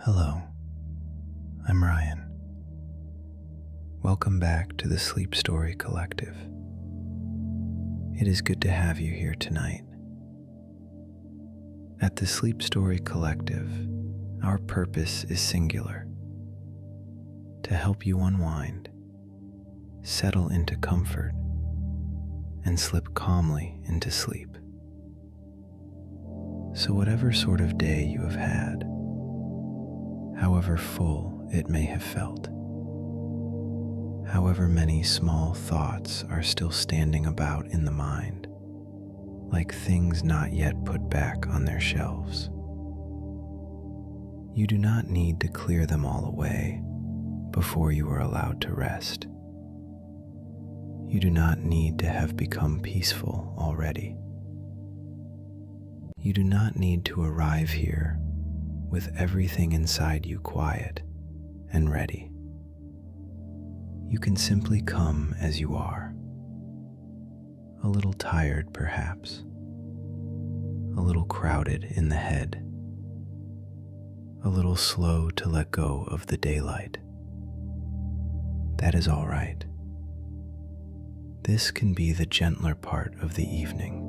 Hello, I'm Ryan. Welcome back to the Sleep Story Collective. It is good to have you here tonight. At the Sleep Story Collective, our purpose is singular: to help you unwind, settle into comfort, and slip calmly into sleep. So whatever sort of day you have had, however full it may have felt, however many small thoughts are still standing about in the mind, like things not yet put back on their shelves, you do not need to clear them all away before you are allowed to rest. You do not need to have become peaceful already. You do not need to arrive here with everything inside you quiet and ready. You can simply come as you are, a little tired perhaps, a little crowded in the head, a little slow to let go of the daylight. That is all right. This can be the gentler part of the evening,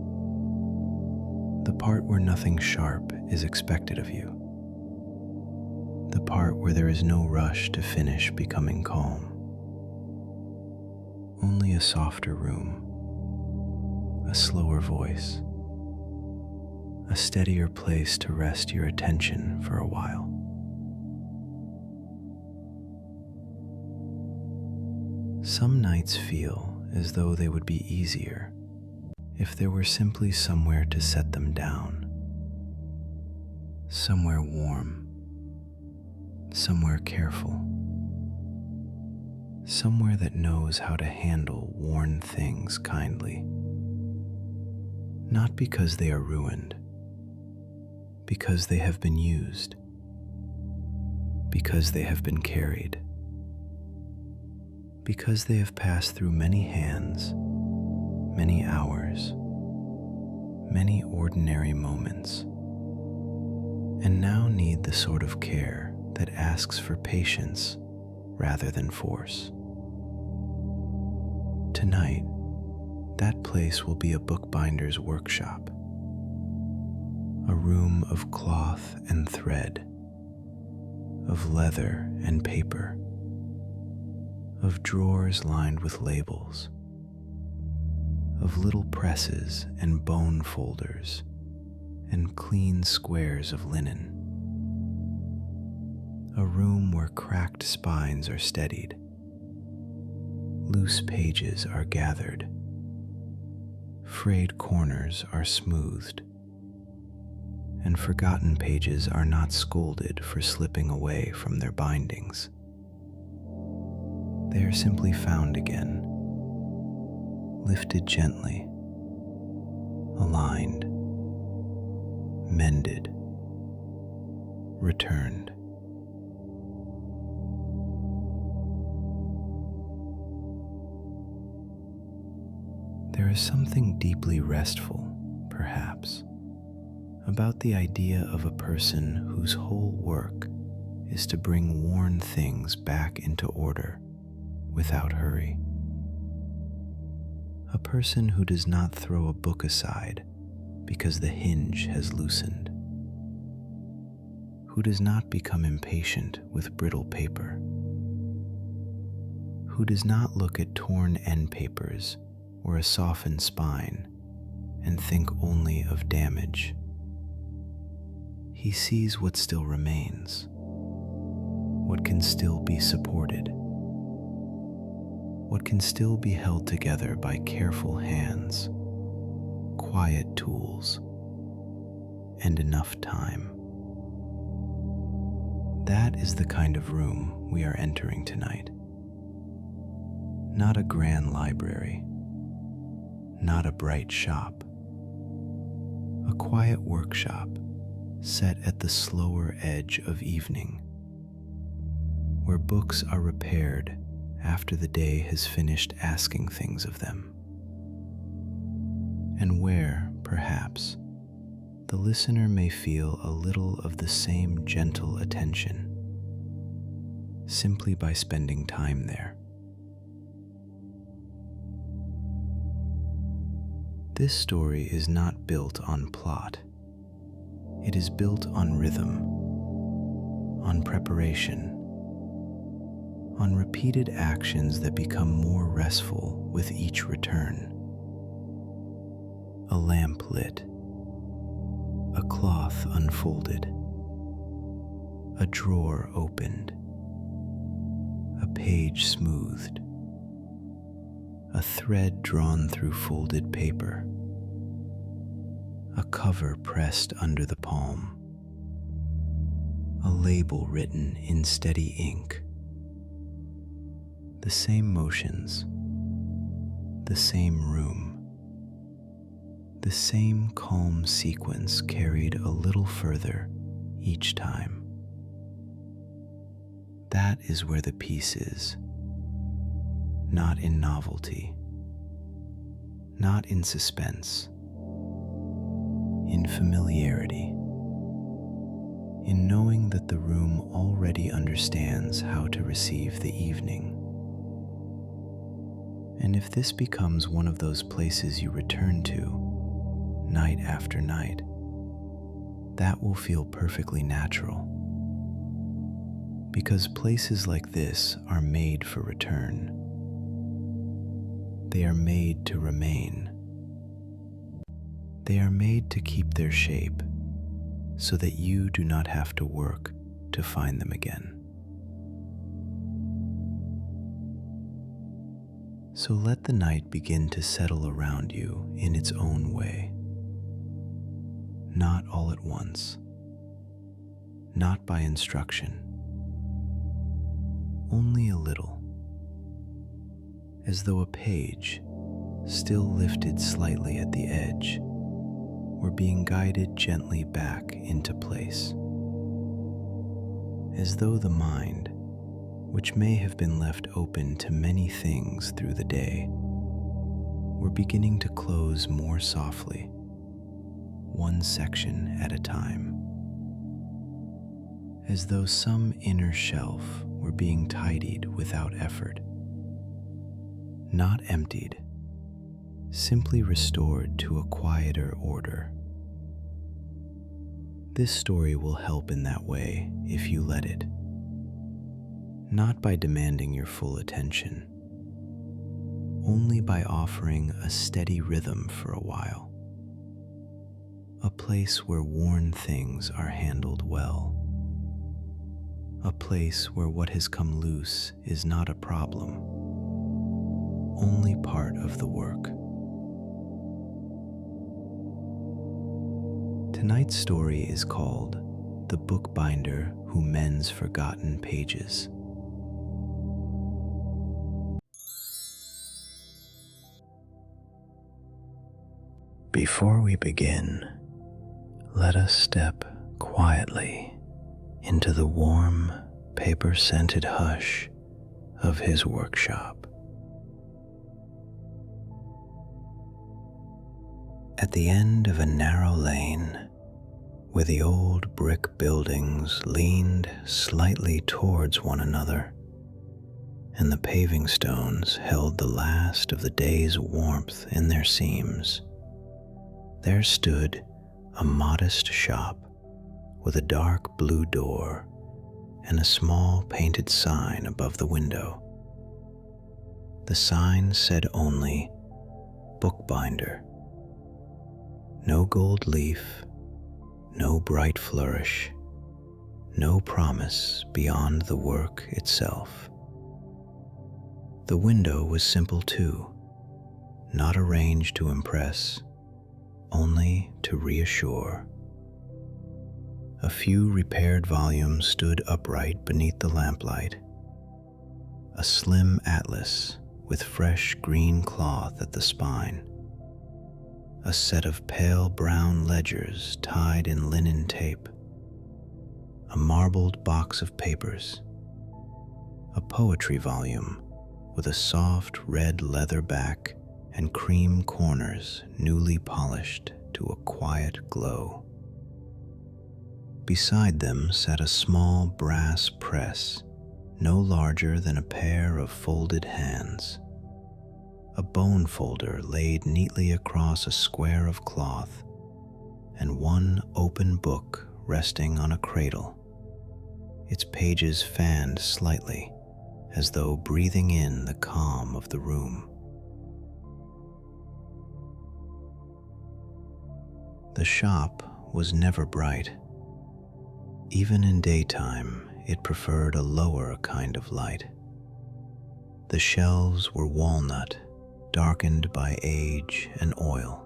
the part where nothing sharp is expected of you, the part where there is no rush to finish becoming calm. Only a softer room, a slower voice, a steadier place to rest your attention for a while. Some nights feel as though they would be easier if there were simply somewhere to set them down, somewhere warm, somewhere careful, somewhere that knows how to handle worn things kindly, not because they are ruined, because they have been used, because they have been carried, because they have passed through many hands, many hours, many ordinary moments, and now need the sort of care that asks for patience rather than force. Tonight, that place will be a bookbinder's workshop, a room of cloth and thread, of leather and paper, of drawers lined with labels, of little presses and bone folders and clean squares of linen. A room where cracked spines are steadied, loose pages are gathered, frayed corners are smoothed, and forgotten pages are not scolded for slipping away from their bindings. They are simply found again, lifted gently, aligned, mended, returned. There is something deeply restful, perhaps, about the idea of a person whose whole work is to bring worn things back into order without hurry. A person who does not throw a book aside because the hinge has loosened, who does not become impatient with brittle paper, who does not look at torn end papers or a softened spine and think only of damage. He sees what still remains, what can still be supported, what can still be held together by careful hands, quiet tools, and enough time. That is the kind of room we are entering tonight. Not a grand library, not a bright shop, a quiet workshop set at the slower edge of evening, where books are repaired after the day has finished asking things of them, and where, perhaps, the listener may feel a little of the same gentle attention simply by spending time there. This story is not built on plot. It is built on rhythm, on preparation, on repeated actions that become more restful with each return. A lamp lit, a cloth unfolded, a drawer opened, a page smoothed, a thread drawn through folded paper, a cover pressed under the palm, a label written in steady ink. The same motions, the same room, the same calm sequence carried a little further each time. That is where the peace is, not in novelty, not in suspense, in familiarity, in knowing that the room already understands how to receive the evening. And if this becomes one of those places you return to night after night, that will feel perfectly natural. Because places like this are made for return. They are made to remain. They are made to keep their shape so that you do not have to work to find them again. So let the night begin to settle around you in its own way. Not all at once, not by instruction, only a little, as though a page, still lifted slightly at the edge, were being guided gently back into place. As though the mind, which may have been left open to many things through the day, were beginning to close more softly, one section at a time. As though some inner shelf were being tidied without effort, not emptied, simply restored to a quieter order. This story will help in that way if you let it, not by demanding your full attention, only by offering a steady rhythm for a while, a place where worn things are handled well, a place where what has come loose is not a problem, only part of the work. Tonight's story is called The Bookbinder Who Mends Forgotten Pages. Before we begin, let us step quietly into the warm, paper-scented hush of his workshop. At the end of a narrow lane, where the old brick buildings leaned slightly towards one another, and the paving stones held the last of the day's warmth in their seams, there stood a modest shop with a dark blue door and a small painted sign above the window. The sign said only, "Bookbinder." No gold leaf, no bright flourish, no promise beyond the work itself. The window was simple too, not arranged to impress, only to reassure. A few repaired volumes stood upright beneath the lamplight. A slim atlas with fresh green cloth at the spine. A set of pale brown ledgers tied in linen tape. A marbled box of papers. A poetry volume with a soft red leather back and cream corners newly polished to a quiet glow. Beside them sat a small brass press, no larger than a pair of folded hands. A bone folder laid neatly across a square of cloth, and one open book resting on a cradle, its pages fanned slightly, as though breathing in the calm of the room. The shop was never bright. Even in daytime, it preferred a lower kind of light. The shelves were walnut, darkened by age and oil.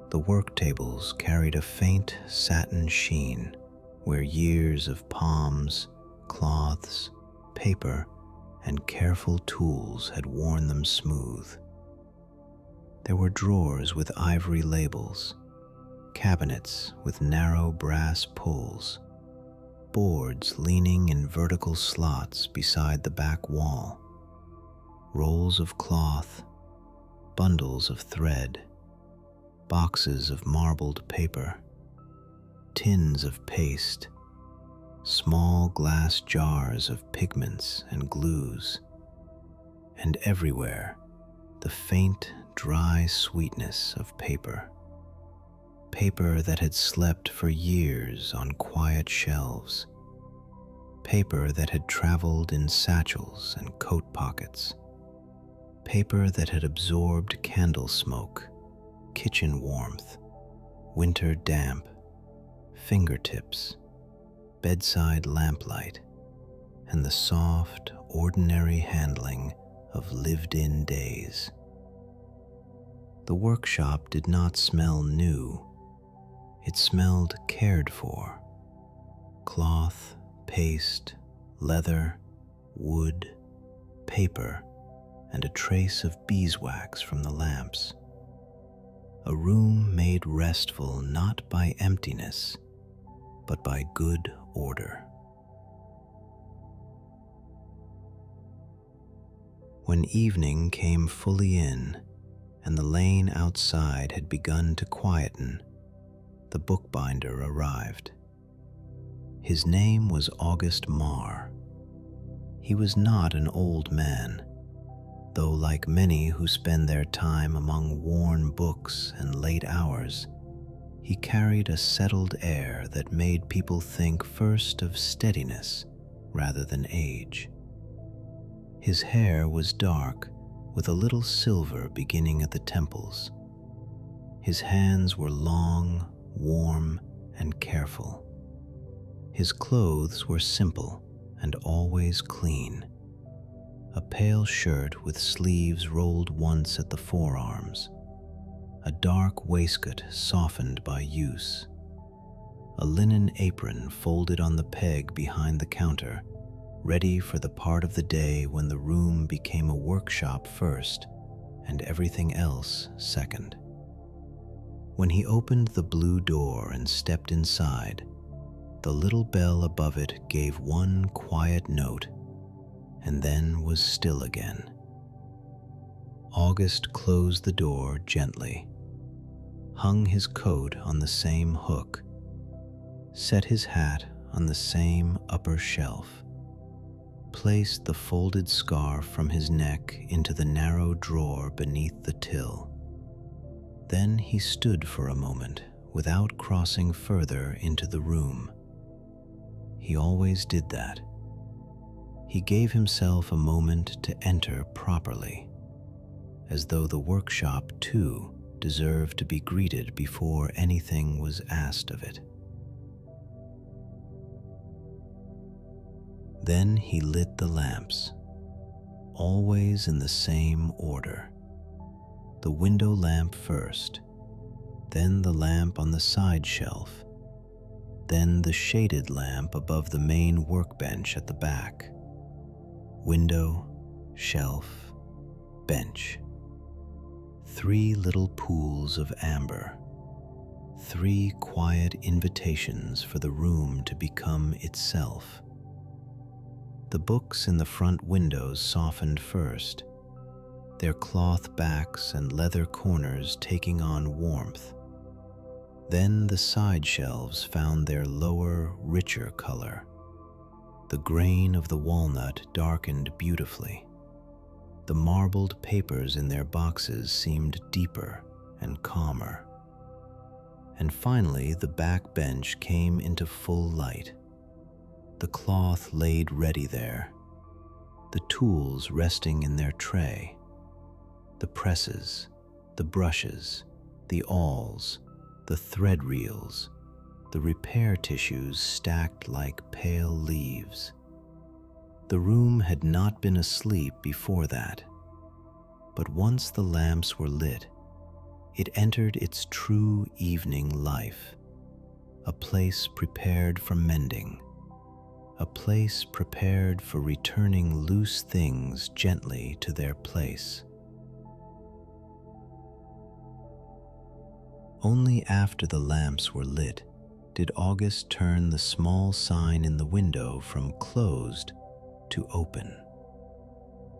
The work tables carried a faint satin sheen where years of palms, cloths, paper, and careful tools had worn them smooth. There were drawers with ivory labels, cabinets with narrow brass pulls, boards leaning in vertical slots beside the back wall, rolls of cloth, bundles of thread, boxes of marbled paper, tins of paste, small glass jars of pigments and glues, and everywhere the faint, dry sweetness of paper. Paper that had slept for years on quiet shelves. Paper that had traveled in satchels and coat pockets. Paper that had absorbed candle smoke, kitchen warmth, winter damp, fingertips, bedside lamplight, and the soft, ordinary handling of lived-in days. The workshop did not smell new. It smelled cared for. Cloth, paste, leather, wood, paper, and a trace of beeswax from the lamps. A room made restful not by emptiness, but by good order. When evening came fully in, and the lane outside had begun to quieten, the bookbinder arrived. His name was August Marr. He was not an old man, though like many who spend their time among worn books and late hours, he carried a settled air that made people think first of steadiness rather than age. His hair was dark, with a little silver beginning at the temples. His hands were long, warm, and careful. His clothes were simple and always clean. A pale shirt with sleeves rolled once at the forearms, a dark waistcoat softened by use, a linen apron folded on the peg behind the counter, ready for the part of the day when the room became a workshop first and everything else second. When he opened the blue door and stepped inside, the little bell above it gave one quiet note and then was still again. August closed the door gently, hung his coat on the same hook, set his hat on the same upper shelf, placed the folded scarf from his neck into the narrow drawer beneath the till. Then he stood for a moment without crossing further into the room. He always did that. He gave himself a moment to enter properly, as though the workshop too deserved to be greeted before anything was asked of it. Then he lit the lamps, always in the same order. The window lamp first, then the lamp on the side shelf, then the shaded lamp above the main workbench at the back. Window, shelf, bench. 3 little pools of amber. 3 quiet invitations for the room to become itself. The books in the front windows softened first, their cloth backs and leather corners taking on warmth. Then the side shelves found their lower, richer color. The grain of the walnut darkened beautifully. The marbled papers in their boxes seemed deeper and calmer. And finally, the back bench came into full light. The cloth laid ready there, the tools resting in their tray, the presses, the brushes, the awls, the thread reels, the repair tissues stacked like pale leaves. The room had not been asleep before that, but once the lamps were lit, it entered its true evening life, a place prepared for mending, a place prepared for returning loose things gently to their place. Only after the lamps were lit did August turn the small sign in the window from closed to open.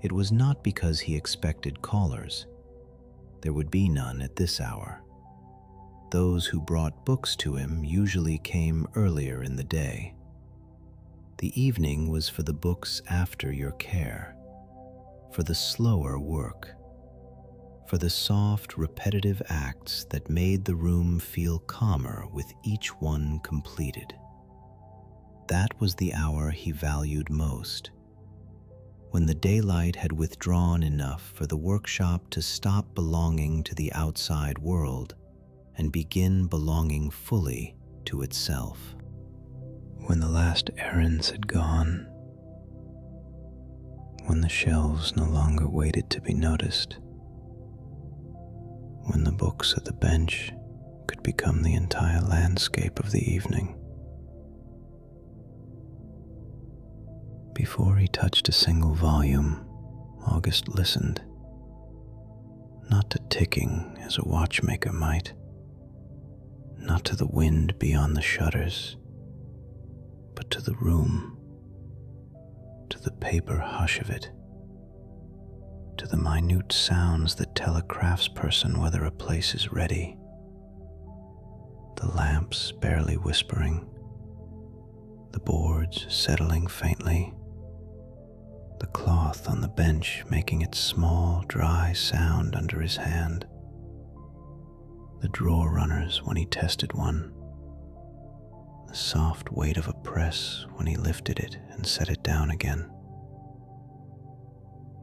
It was not because he expected callers. There would be none at this hour. Those who brought books to him usually came earlier in the day. The evening was for the books after your care, for the slower work, for the soft, repetitive acts that made the room feel calmer with each one completed. That was the hour he valued most, when the daylight had withdrawn enough for the workshop to stop belonging to the outside world and begin belonging fully to itself. When the last errands had gone, when the shelves no longer waited to be noticed, when the books at the bench could become the entire landscape of the evening. Before he touched a single volume, August listened, not to ticking as a watchmaker might, not to the wind beyond the shutters, but to the room, to the paper hush of it, to the minute sounds that tell a craftsperson whether a place is ready, the lamps barely whispering, the boards settling faintly, the cloth on the bench making its small, dry sound under his hand, the drawer runners when he tested one, the soft weight of a press when he lifted it and set it down again.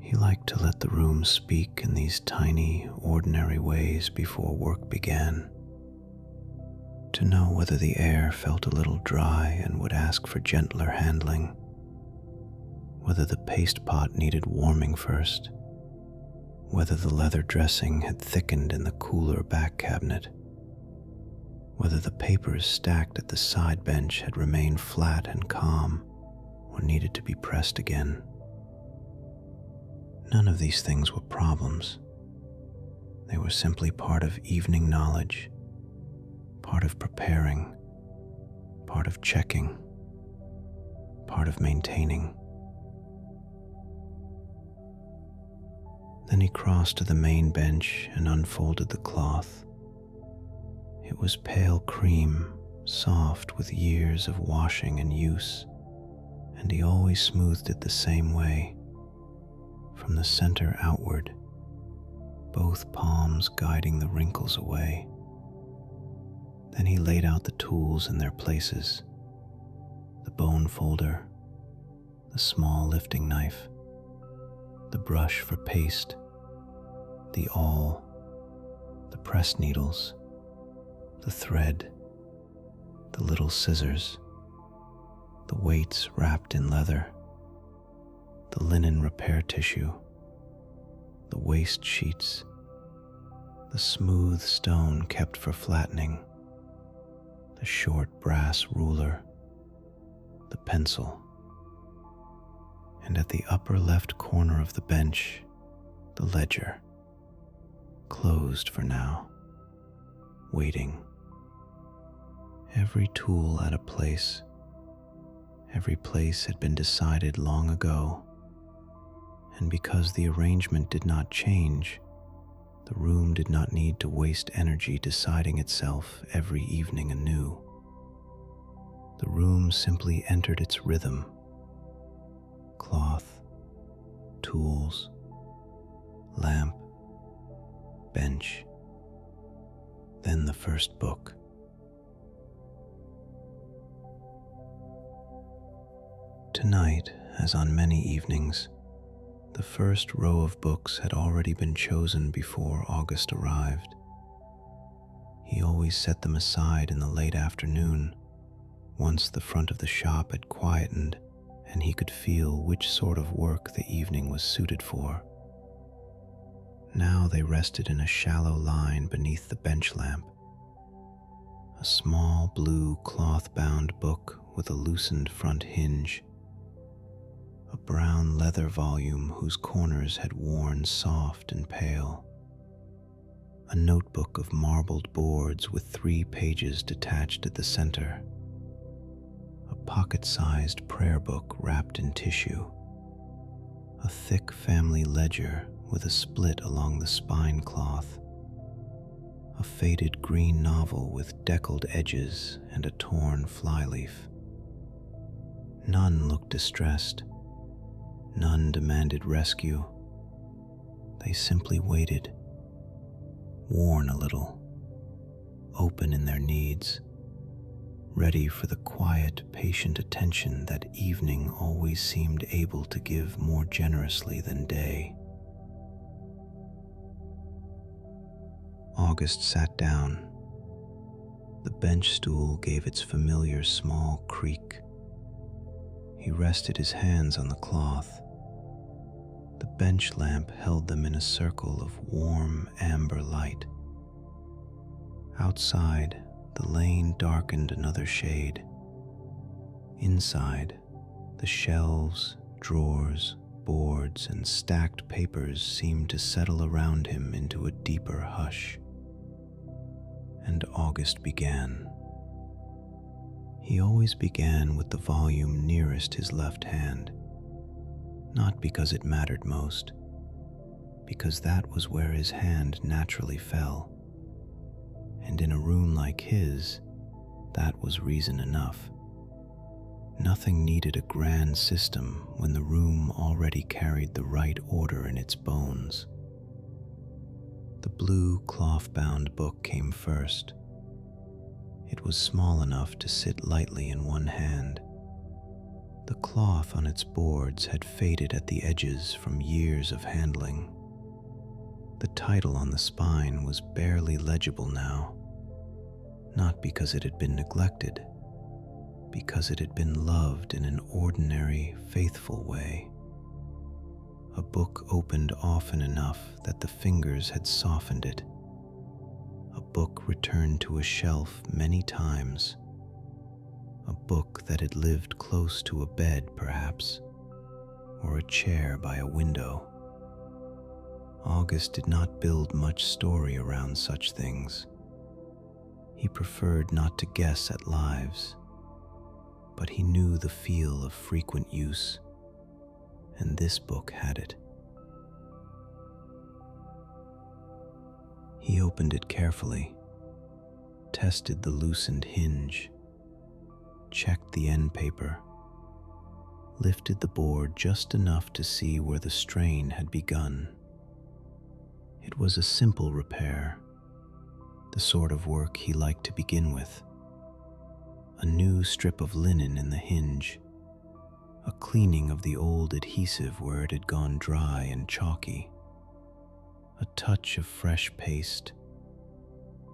He liked to let the room speak in these tiny, ordinary ways before work began, to know whether the air felt a little dry and would ask for gentler handling, whether the paste pot needed warming first, whether the leather dressing had thickened in the cooler back cabinet, whether the papers stacked at the side bench had remained flat and calm or needed to be pressed again. None of these things were problems. They were simply part of evening knowledge, part of preparing, part of checking, part of maintaining. Then he crossed to the main bench and unfolded the cloth. It was pale cream, soft with years of washing and use, and he always smoothed it the same way, from the center outward, both palms guiding the wrinkles away. Then he laid out the tools in their places, the bone folder, the small lifting knife, the brush for paste, the awl, the press needles, the thread, the little scissors, the weights wrapped in leather, the linen repair tissue, the waste sheets, the smooth stone kept for flattening, the short brass ruler, the pencil, and at the upper left corner of the bench, the ledger, closed for now, waiting. Every tool at a place. Every place had been decided long ago, and because the arrangement did not change, The room did not need to waste energy deciding itself every evening anew. The room simply entered its rhythm. Cloth, tools, lamp, bench, then the first book. Tonight, as on many evenings, the first row of books had already been chosen before August arrived. He always set them aside in the late afternoon, once the front of the shop had quietened and he could feel which sort of work the evening was suited for. Now they rested in a shallow line beneath the bench lamp. A small blue cloth-bound book with a loosened front hinge. A brown leather volume whose corners had worn soft and pale. A notebook of marbled boards with 3 pages detached at the center. A pocket-sized prayer book wrapped in tissue. A thick family ledger with a split along the spine cloth. A faded green novel with deckled edges and a torn flyleaf. None looked distressed. None demanded rescue. They simply waited, worn a little, open in their needs, ready for the quiet, patient attention that evening always seemed able to give more generously than day. August sat down. The bench stool gave its familiar small creak. He rested his hands on the cloth. The bench lamp held them in a circle of warm amber light. Outside, the lane darkened another shade. Inside, the shelves, drawers, boards, and stacked papers seemed to settle around him into a deeper hush. And August began. He always began with the volume nearest his left hand, not because it mattered most, because that was where his hand naturally fell. And in a room like his, that was reason enough. Nothing needed a grand system when the room already carried the right order in its bones. The blue cloth-bound book came first. It was small enough to sit lightly in one hand. The cloth on its boards had faded at the edges from years of handling. The title on the spine was barely legible now, not because it had been neglected, because it had been loved in an ordinary, faithful way. A book opened often enough that the fingers had softened it. A book returned to a shelf many times. A book that had lived close to a bed, perhaps, or a chair by a window. August did not build much story around such things. He preferred not to guess at lives, but he knew the feel of frequent use, and this book had it. He opened it carefully, tested the loosened hinge, checked the end paper, lifted the board just enough to see where the strain had begun. It was a simple repair, the sort of work he liked to begin with. A new strip of linen in the hinge, a cleaning of the old adhesive where it had gone dry and chalky, a touch of fresh paste,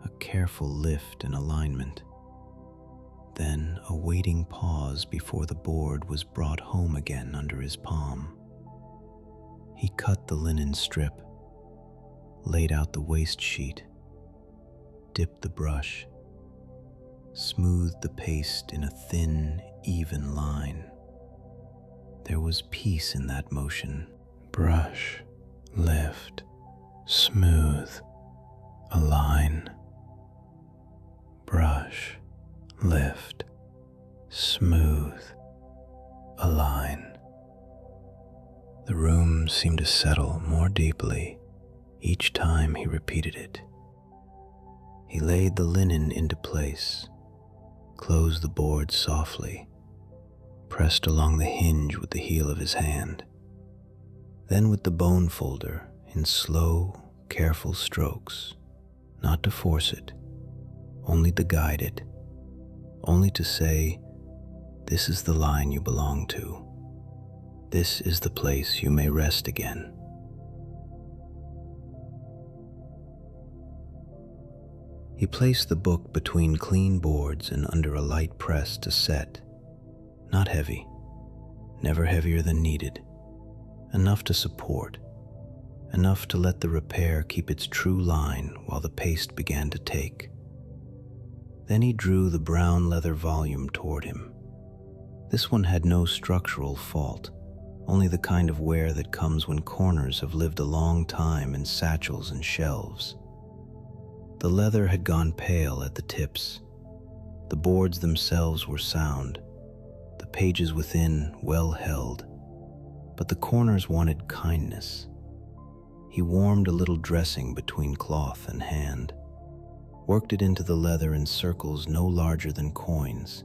a careful lift and alignment, then a waiting pause before the board was brought home again under his palm. He cut the linen strip, laid out the waste sheet, dipped the brush, smoothed the paste in a thin, even line. There was peace in that motion. Brush, lift, smooth, align. Brush, lift, smooth, align. The room seemed to settle more deeply Each time he repeated it, he laid the linen into place, closed the board softly, pressed along the hinge with the heel of his hand. Then with the bone folder, in slow, careful strokes, not to force it, only to guide it, only to say, "This is the line you belong to. This is the place you may rest again." He placed the book between clean boards and under a light press to set. Not heavy, never heavier than needed, enough to support, enough to let the repair keep its true line while the paste began to take. Then he drew the brown leather volume toward him. This one had no structural fault, only the kind of wear that comes when corners have lived a long time in satchels and shelves. The leather had gone pale at the tips. The boards themselves were sound, the pages within well held, but the corners wanted kindness. He warmed a little dressing between cloth and hand, worked it into the leather in circles no larger than coins,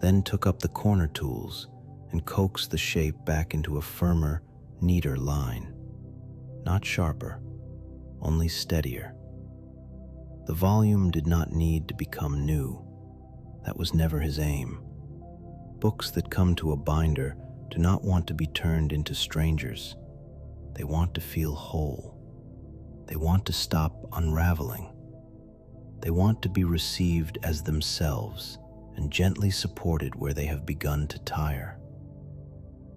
then took up the corner tools and coaxed the shape back into a firmer, neater line. Not sharper, only steadier. The volume did not need to become new. That was never his aim. Books that come to a binder do not want to be turned into strangers. They want to feel whole. They want to stop unraveling. They want to be received as themselves and gently supported where they have begun to tire.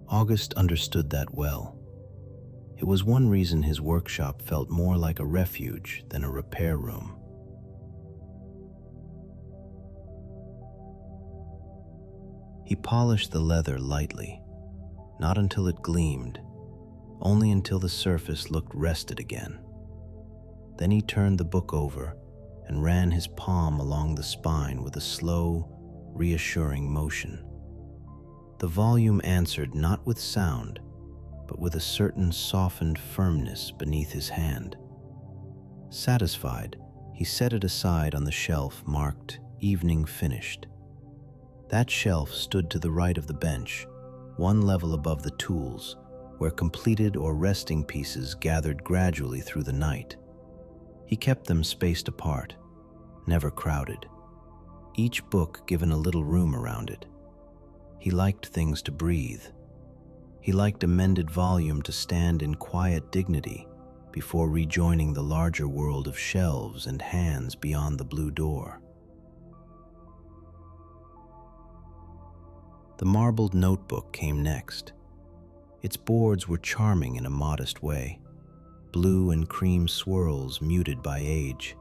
August understood that well. It was one reason his workshop felt more like a refuge than a repair room. He polished the leather lightly, not until it gleamed, only until the surface looked rested again. Then he turned the book over and ran his palm along the spine with a slow, reassuring motion. The volume answered not with sound, but with a certain softened firmness beneath his hand. Satisfied, he set it aside on the shelf marked "Evening Finished." That shelf stood to the right of the bench, one level above the tools, where completed or resting pieces gathered gradually through the night. He kept them spaced apart, never crowded, each book given a little room around it. He liked things to breathe. He liked a mended volume to stand in quiet dignity before rejoining the larger world of shelves and hands beyond the blue door. The marbled notebook came next. Its boards were charming in a modest way, blue and cream swirls muted by age,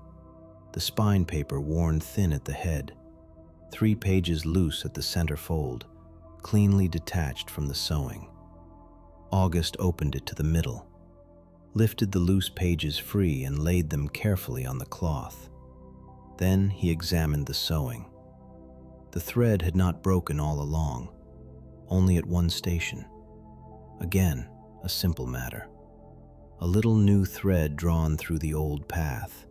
the spine paper worn thin at the head, 3 pages loose at the center fold, cleanly detached from the sewing. August opened it to the middle, lifted the loose pages free and laid them carefully on the cloth. Then he examined the sewing. The thread had not broken all along, only at one station. Again, a simple matter. A little new thread drawn through the old path,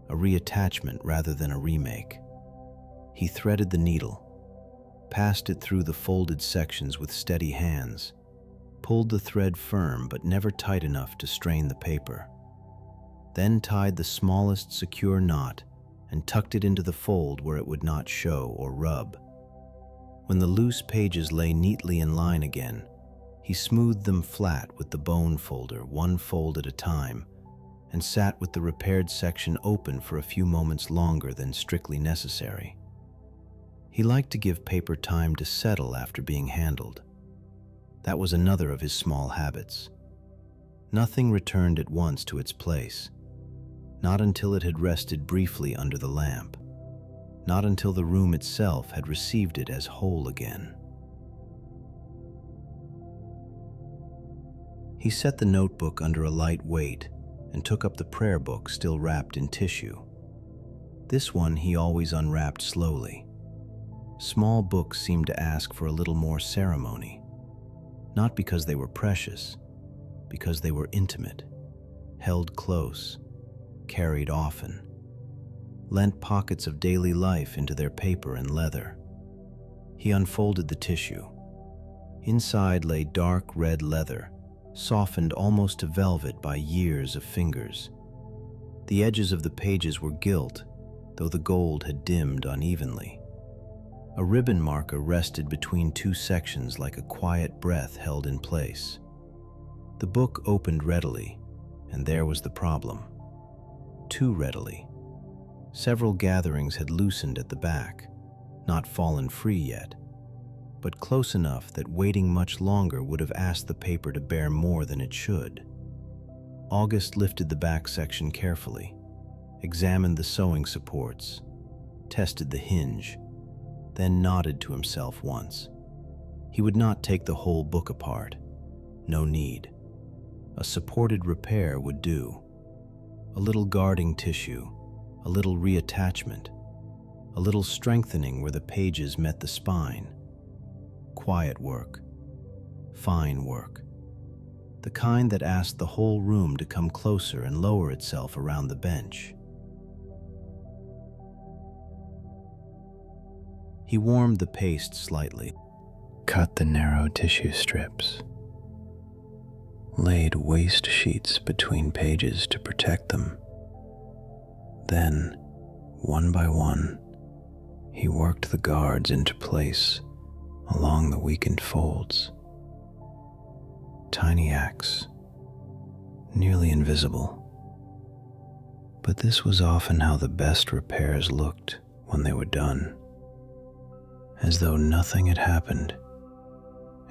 a reattachment rather than a remake. He threaded the needle, passed it through the folded sections with steady hands, pulled the thread firm but never tight enough to strain the paper, then tied the smallest secure knot and tucked it into the fold where it would not show or rub. When the loose pages lay neatly in line again, he smoothed them flat with the bone folder, one fold at a time, and sat with the repaired section open for a few moments longer than strictly necessary. He liked to give paper time to settle after being handled. That was another of his small habits. Nothing returned at once to its place, not until it had rested briefly under the lamp, not until the room itself had received it as whole again. He set the notebook under a light weight and took up the prayer book still wrapped in tissue. This one he always unwrapped slowly. Small books seemed to ask for a little more ceremony, not because they were precious, because they were intimate. held close, carried often, lent pockets of daily life into their paper and leather. He unfolded the tissue. Inside lay dark red leather, softened almost to velvet by years of fingers. The edges of the pages were gilt, though the gold had dimmed unevenly. A ribbon marker rested between two sections like a quiet breath held in place. The book opened readily, and there was the problem. Too readily. Several gatherings had loosened at the back, not fallen free yet, but close enough that waiting much longer would have asked the paper to bear more than it should. August lifted the back section carefully, examined the sewing supports, tested the hinge, then nodded to himself once. He would not take the whole book apart. No need. A supported repair would do. A little guarding tissue, a little reattachment, a little strengthening where the pages met the spine. Quiet work. Fine work. The kind that asked the whole room to come closer and lower itself around the bench. He warmed the paste slightly, cut the narrow tissue strips, laid waste sheets between pages to protect them. Then, one by one, he worked the guards into place along the weakened folds. Tiny acts, nearly invisible. But this was often how the best repairs looked when they were done, as though nothing had happened,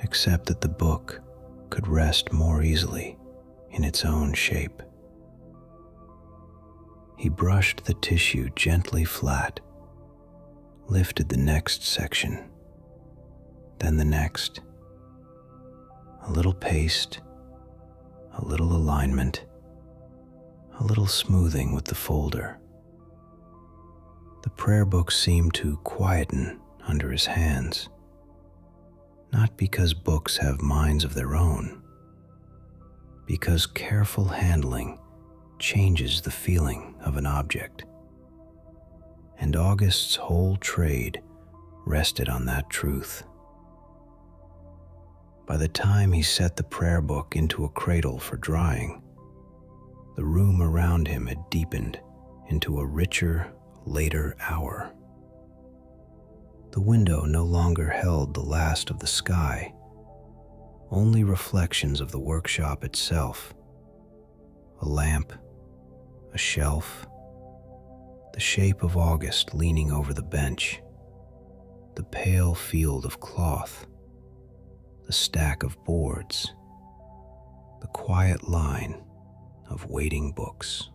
except that the book could rest more easily in its own shape. He brushed the tissue gently flat, lifted the next section, then the next. A little paste, a little alignment, a little smoothing with the folder. The prayer book seemed to quieten under his hands, not because books have minds of their own, because careful handling changes the feeling of an object. And August's whole trade rested on that truth. By the time he set the prayer book into a cradle for drying, the room around him had deepened into a richer, later hour. The window no longer held the last of the sky, only reflections of the workshop itself. A lamp, a shelf, the shape of August leaning over the bench, the pale field of cloth, the stack of boards, the quiet line of waiting books.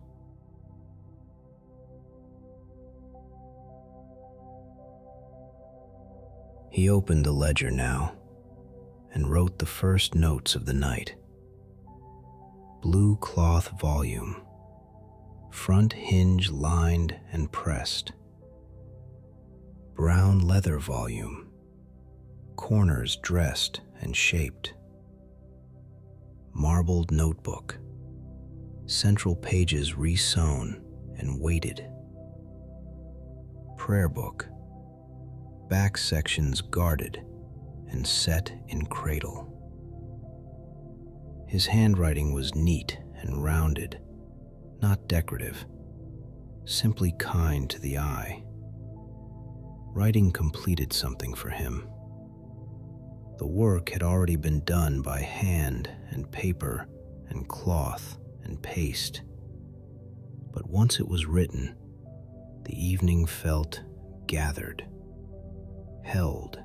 He opened the ledger now and wrote the first notes of the night. Blue cloth volume, front hinge lined and pressed. Brown leather volume, corners dressed and shaped. Marbled notebook, central pages resewn and weighted. Prayer book, back sections guarded and set in cradle. His handwriting was neat and rounded, not decorative, simply kind to the eye. Writing completed something for him. The work had already been done by hand and paper and cloth and paste. But once it was written, the evening felt gathered, held.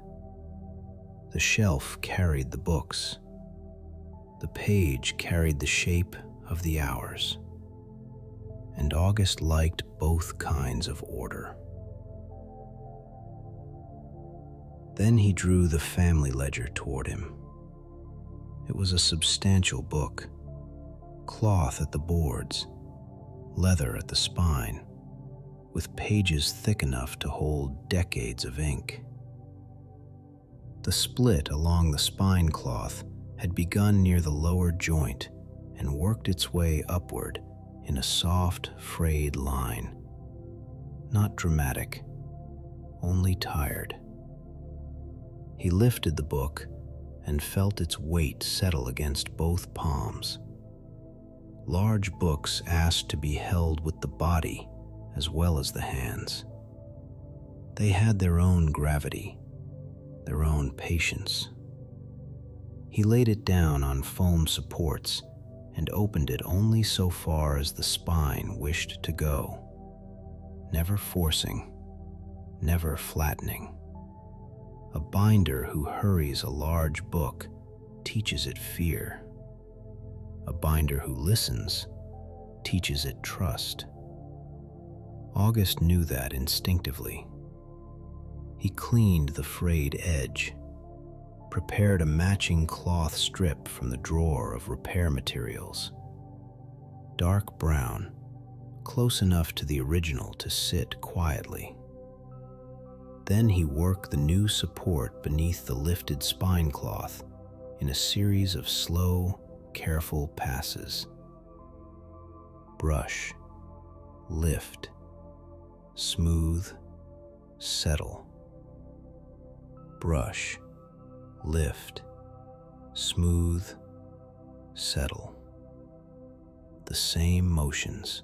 The shelf carried the books. The page carried the shape of the hours. And August liked both kinds of order. Then he drew the family ledger toward him. It was a substantial book, cloth at the boards, leather at the spine, with pages thick enough to hold decades of ink. The split along the spine cloth had begun near the lower joint and worked its way upward in a soft, frayed line. Not dramatic, only tired. He lifted the book and felt its weight settle against both palms. Large books asked to be held with the body as well as the hands. They had their own gravity, their own patience. He laid it down on foam supports and opened it only so far as the spine wished to go, never forcing, never flattening. A binder who hurries a large book teaches it fear. A binder who listens teaches it trust. August knew that instinctively. He cleaned the frayed edge, prepared a matching cloth strip from the drawer of repair materials. Dark brown, close enough to the original to sit quietly. Then he worked the new support beneath the lifted spine cloth in a series of slow, careful passes. Brush, lift, smooth, settle. Brush, lift, smooth, settle. The same motions,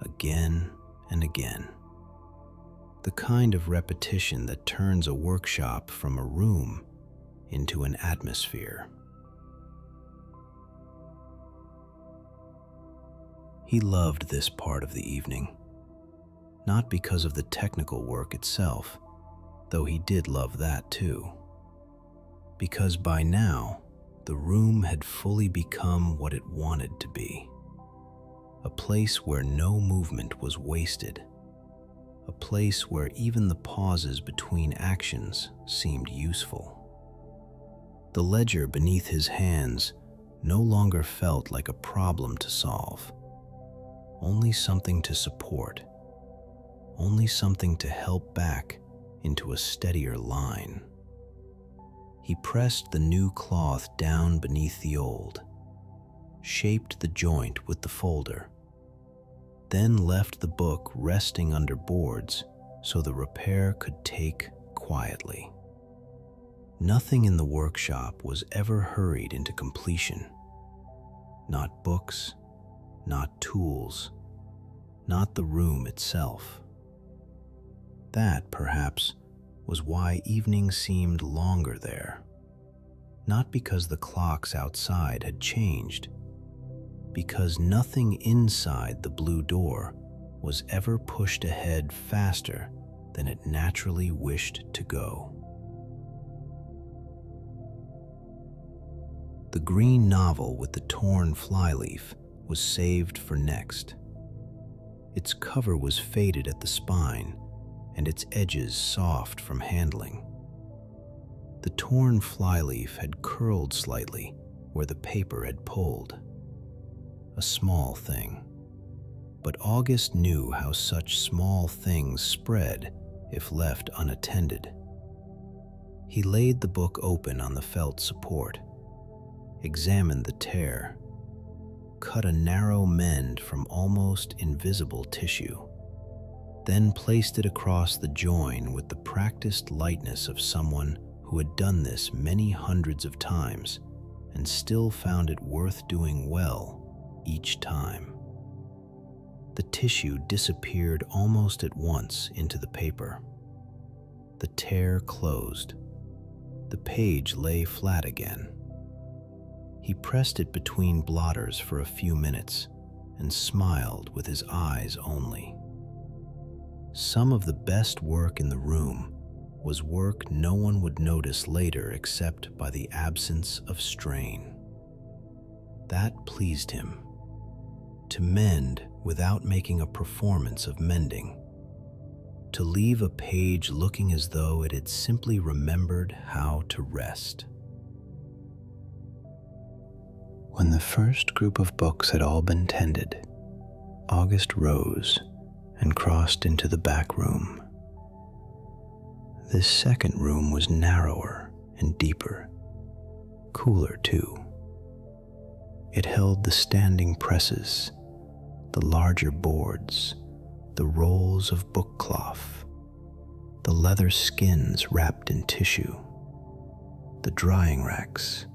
again and again. The kind of repetition that turns a workshop from a room into an atmosphere. He loved this part of the evening, not because of the technical work itself, though he did love that too. Because by now, the room had fully become what it wanted to be. A place where no movement was wasted. A place where even the pauses between actions seemed useful. The ledger beneath his hands no longer felt like a problem to solve, only something to support, only something to help back into a steadier line. He pressed the new cloth down beneath the old, shaped the joint with the folder, then left the book resting under boards so the repair could take quietly. Nothing in the workshop was ever hurried into completion. Not books, not tools, not the room itself. That, perhaps, was why evening seemed longer there. Not because the clocks outside had changed, because nothing inside the blue door was ever pushed ahead faster than it naturally wished to go. The green novel with the torn flyleaf was saved for next. Its cover was faded at the spine and its edges soft from handling. The torn flyleaf had curled slightly where the paper had pulled. A small thing. But August knew how such small things spread if left unattended. He laid the book open on the felt support, examined the tear, cut a narrow mend from almost invisible tissue, then placed it across the join with the practiced lightness of someone who had done this many hundreds of times and still found it worth doing well each time. The tissue disappeared almost at once into the paper. The tear closed. The page lay flat again. He pressed it between blotters for a few minutes and smiled with his eyes only. Some of the best work in the room was work no one would notice later except by the absence of strain. That pleased him. To mend without making a performance of mending. To leave a page looking as though it had simply remembered how to rest. When the first group of books had all been tended, August rose and crossed into the back room. This second room was narrower and deeper, cooler too. It held the standing presses, the larger boards, the rolls of book cloth, the leather skins wrapped in tissue, the drying racks,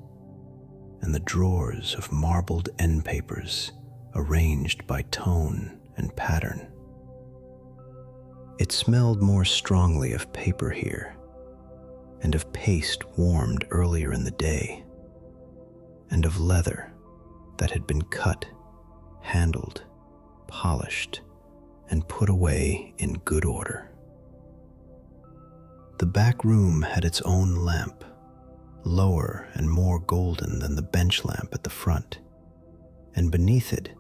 and the drawers of marbled end papers arranged by tone and pattern. It smelled more strongly of paper here, and of paste warmed earlier in the day, and of leather that had been cut, handled, polished, and put away in good order. The back room had its own lamp, lower and more golden than the bench lamp at the front, and beneath it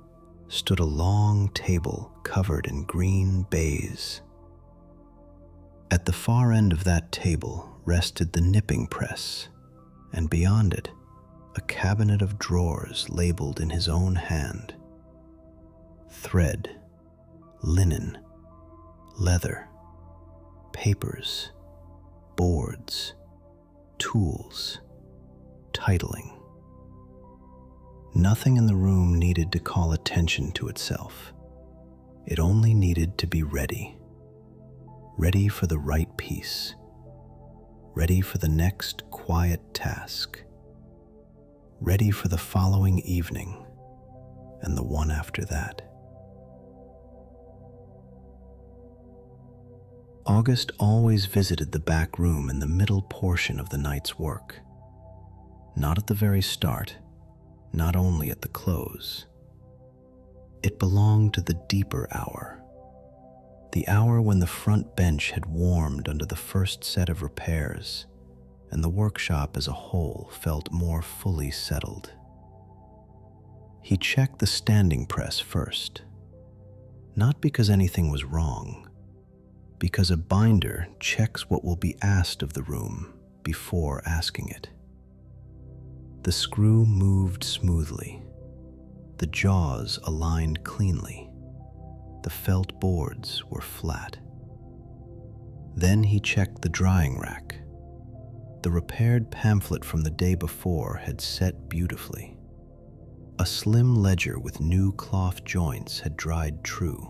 stood a long table covered in green baize. At the far end of that table rested the nipping press, and beyond it, a cabinet of drawers labeled in his own hand: thread, linen, leather, papers, boards, tools, titling. Nothing in the room needed to call attention to itself. It only needed to be ready. Ready for the right piece. Ready for the next quiet task. Ready for the following evening and the one after that. August always visited the back room in the middle portion of the night's work. Not at the very start, not only at the close. It belonged to the deeper hour, the hour when the front bench had warmed under the first set of repairs, and the workshop as a whole felt more fully settled. He checked the standing press first, not because anything was wrong, because a binder checks what will be asked of the room before asking it. The screw moved smoothly, the jaws aligned cleanly, the felt boards were flat. Then he checked the drying rack. The repaired pamphlet from the day before had set beautifully. A slim ledger with new cloth joints had dried true.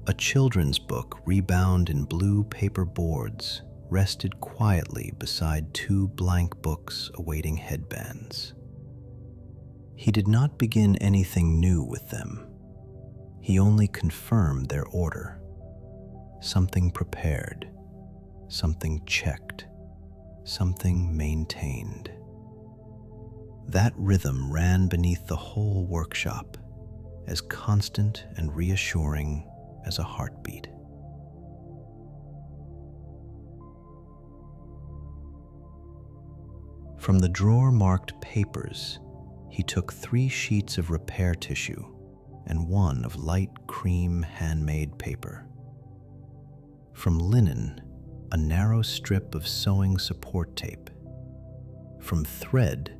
A children's book rebound in blue paper boards rested quietly beside two blank books awaiting headbands. He did not begin anything new with them. He only confirmed their order. Something prepared, something checked, something maintained. That rhythm ran beneath the whole workshop, as constant and reassuring as a heartbeat. From the drawer marked papers, he took 3 sheets of repair tissue and 1 of light cream handmade paper. From linen, a narrow strip of sewing support tape. From thread,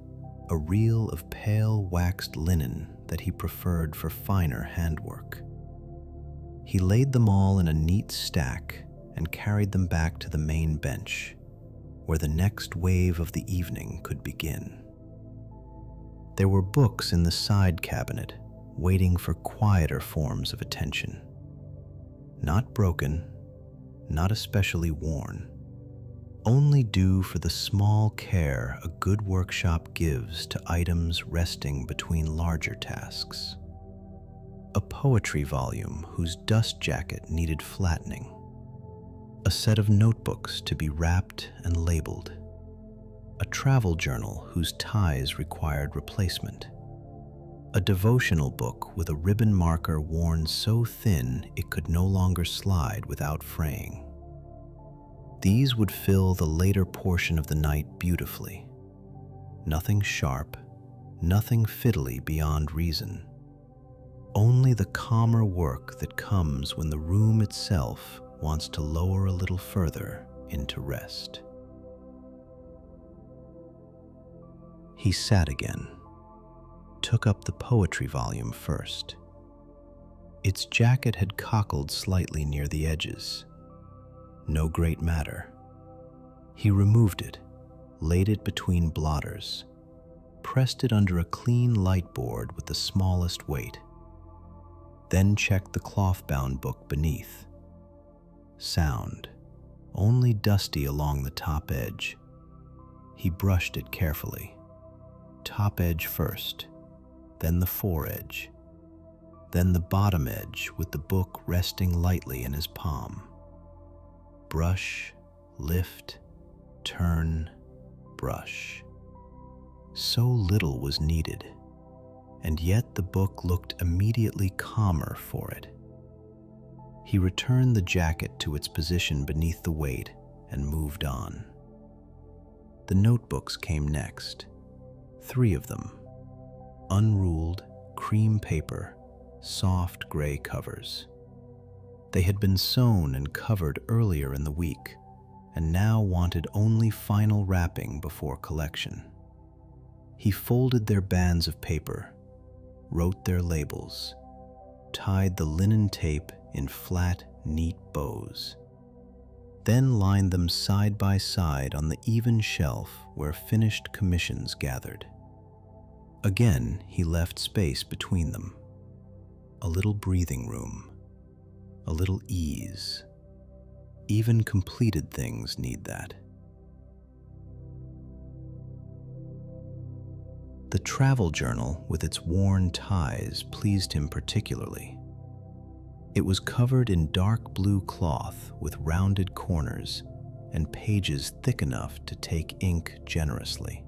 a reel of pale waxed linen that he preferred for finer handwork. He laid them all in a neat stack and carried them back to the main bench, where the next wave of the evening could begin. There were books in the side cabinet, waiting for quieter forms of attention. Not broken, not especially worn, only due for the small care a good workshop gives to items resting between larger tasks. A poetry volume whose dust jacket needed flattening. A set of notebooks to be wrapped and labeled. A travel journal whose ties required replacement. A devotional book with a ribbon marker worn so thin it could no longer slide without fraying. These would fill the later portion of the night beautifully. Nothing sharp, nothing fiddly beyond reason. Only the calmer work that comes when the room itself wants to lower a little further into rest. He sat again, took up the poetry volume first. Its jacket had cockled slightly near the edges. No great matter. He removed it, laid it between blotters, pressed it under a clean light board with the smallest weight. Then checked the cloth-bound book beneath. Sound, only dusty along the top edge. He brushed it carefully. Top edge first, then the foredge, then the bottom edge with the book resting lightly in his palm. Brush, lift, turn, brush. So little was needed, and yet the book looked immediately calmer for it. He returned the jacket to its position beneath the weight and moved on. The notebooks came next, 3 of them, unruled, cream paper, soft gray covers. They had been sewn and covered earlier in the week, and now wanted only final wrapping before collection. He folded their bands of paper, wrote their labels, tied the linen tape in flat, neat bows, then lined them side by side on the even shelf where finished commissions gathered. Again, he left space between them, a little breathing room, a little ease. Even completed things need that. The travel journal with its worn ties pleased him particularly. It was covered in dark blue cloth with rounded corners and pages thick enough to take ink generously.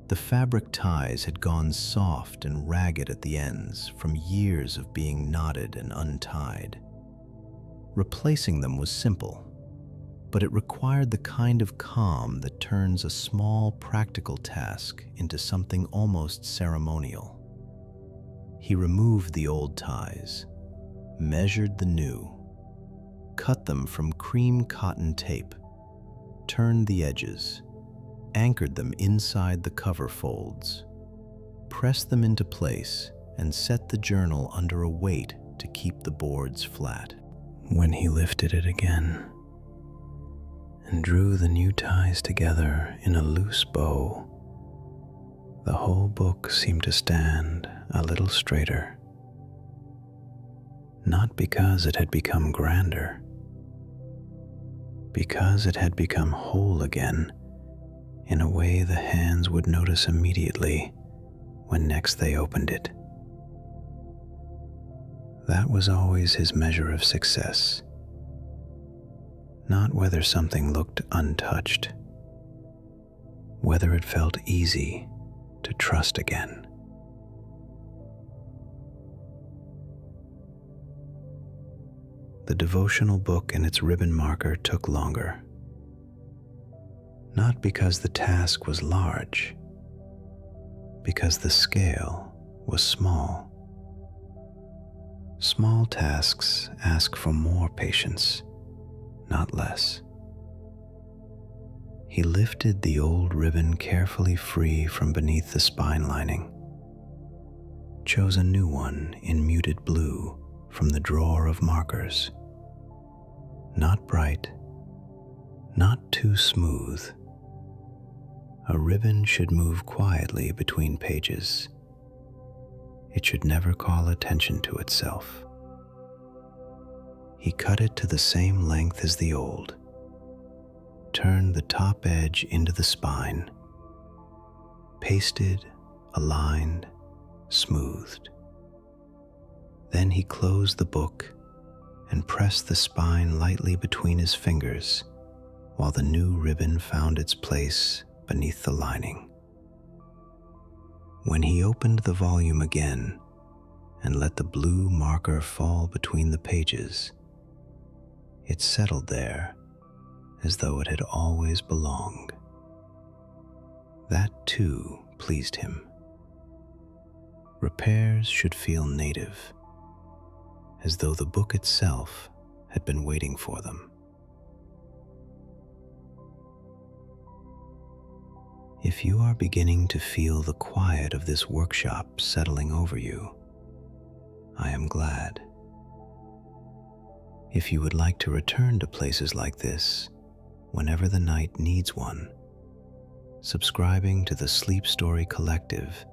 The fabric ties had gone soft and ragged at the ends from years of being knotted and untied. Replacing them was simple, but it required the kind of calm that turns a small practical task into something almost ceremonial. He removed the old ties, measured the new, cut them from cream cotton tape, turned the edges, anchored them inside the cover folds, pressed them into place, and set the journal under a weight to keep the boards flat. When he lifted it again and drew the new ties together in a loose bow, the whole book seemed to stand a little straighter. Not because it had become grander, because it had become whole again in a way the hands would notice immediately when next they opened it. That was always his measure of success. Not whether something looked untouched, whether it felt easy to trust again. The devotional book and its ribbon marker took longer. Not because the task was large, because the scale was small. Small tasks ask for more patience, not less. He lifted the old ribbon carefully free from beneath the spine lining, chose a new one in muted blue from the drawer of markers. Not bright, not too smooth. A ribbon should move quietly between pages. It should never call attention to itself. He cut it to the same length as the old, turned the top edge into the spine, pasted, aligned, smoothed. Then he closed the book and pressed the spine lightly between his fingers while the new ribbon found its place beneath the lining. When he opened the volume again and let the blue marker fall between the pages, it settled there as though it had always belonged. That too pleased him. Repairs should feel native, as though the book itself had been waiting for them. If you are beginning to feel the quiet of this workshop settling over you, I am glad. If you would like to return to places like this whenever the night needs one, subscribing to the Sleep Story Collective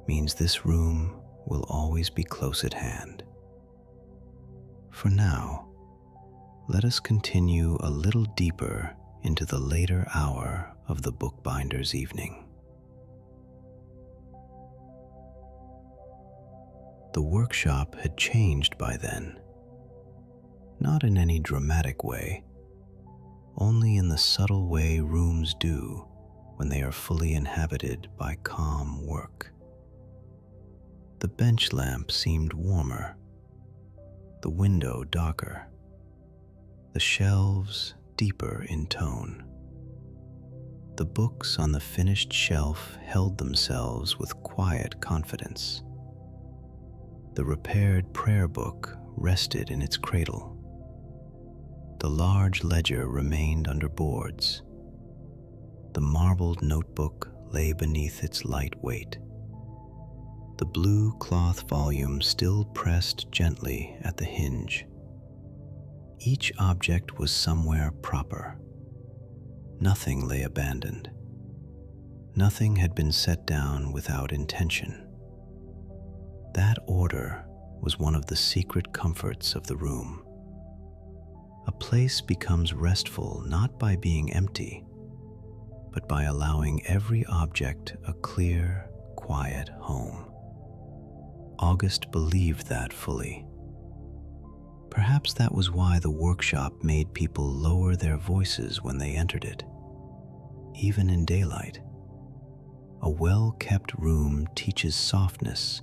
means this room will always be close at hand. For now, let us continue a little deeper into the later hour of the bookbinder's evening. The workshop had changed by then, not in any dramatic way, only in the subtle way rooms do when they are fully inhabited by calm work. The bench lamp seemed warmer, the window darker, the shelves deeper in tone. The books on the finished shelf held themselves with quiet confidence. The repaired prayer book rested in its cradle. The large ledger remained under boards. The marbled notebook lay beneath its light weight. The blue cloth volume still pressed gently at the hinge. Each object was somewhere proper. Nothing lay abandoned. Nothing had been set down without intention. That order was one of the secret comforts of the room. A place becomes restful not by being empty, but by allowing every object a clear, quiet home. August believed that fully. Perhaps that was why the workshop made people lower their voices when they entered it, even in daylight. A well-kept room teaches softness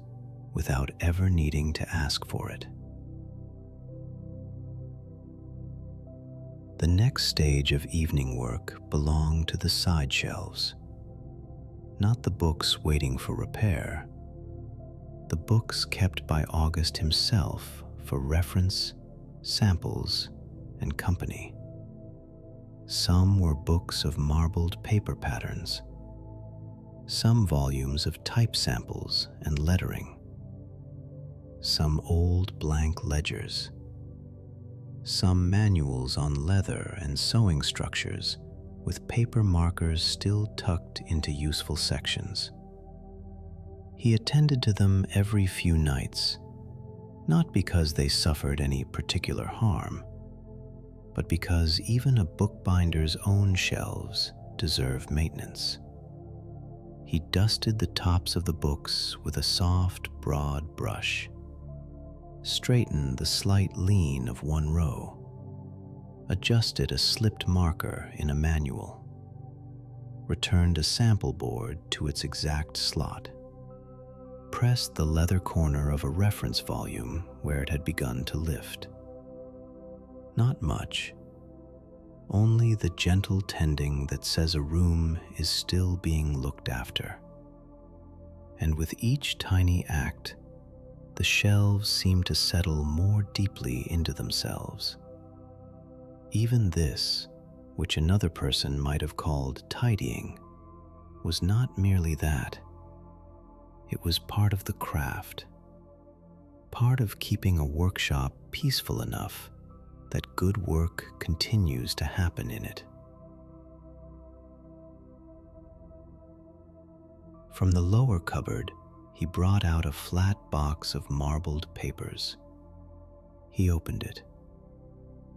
without ever needing to ask for it. The next stage of evening work belonged to the side shelves. Not the books waiting for repair, the books kept by August himself for reference, samples, and company. Some were books of marbled paper patterns, some volumes of type samples and lettering, some old blank ledgers, some manuals on leather and sewing structures with paper markers still tucked into useful sections. He attended to them every few nights, not because they suffered any particular harm, but because even a bookbinder's own shelves deserve maintenance. He dusted the tops of the books with a soft, broad brush, straightened the slight lean of one row, adjusted a slipped marker in a manual, returned a sample board to its exact slot, pressed the leather corner of a reference volume where it had begun to lift. Not much, only the gentle tending that says a room is still being looked after. And with each tiny act, the shelves seemed to settle more deeply into themselves. Even this, which another person might have called tidying, was not merely that. It was part of the craft, part of keeping a workshop peaceful enough that good work continues to happen in it. From the lower cupboard, he brought out a flat box of marbled papers. He opened it.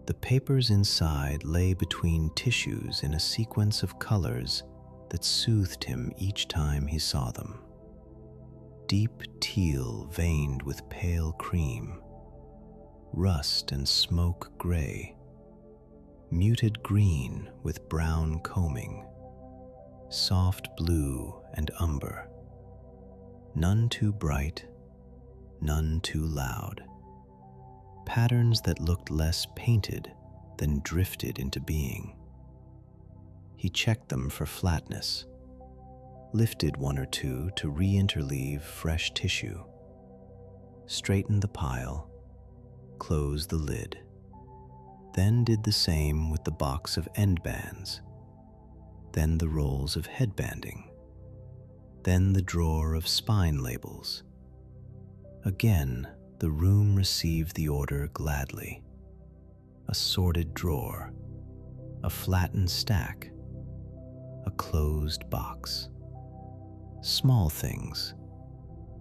The papers inside lay between tissues in a sequence of colors that soothed him each time he saw them. Deep teal veined with pale cream, rust and smoke gray, muted green with brown combing, soft blue and umber, none too bright, none too loud, patterns that looked less painted than drifted into being. He checked them for flatness, lifted one or two to re-interleave fresh tissue, straightened the pile, closed the lid, then did the same with the box of end bands, then the rolls of headbanding, then the drawer of spine labels. Again, the room received the order gladly. A sorted drawer, a flattened stack, a closed box. Small things,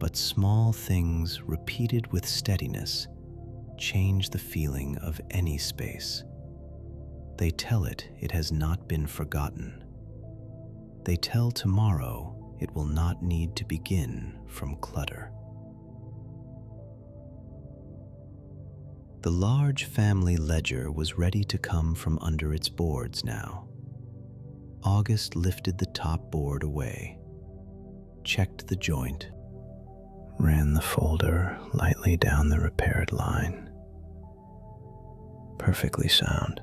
but small things repeated with steadiness change the feeling of any space. They tell it has not been forgotten. They tell tomorrow it will not need to begin from clutter. The large family ledger was ready to come from under its boards now. August lifted the top board away, checked the joint, ran the folder lightly down the repaired line. Perfectly sound.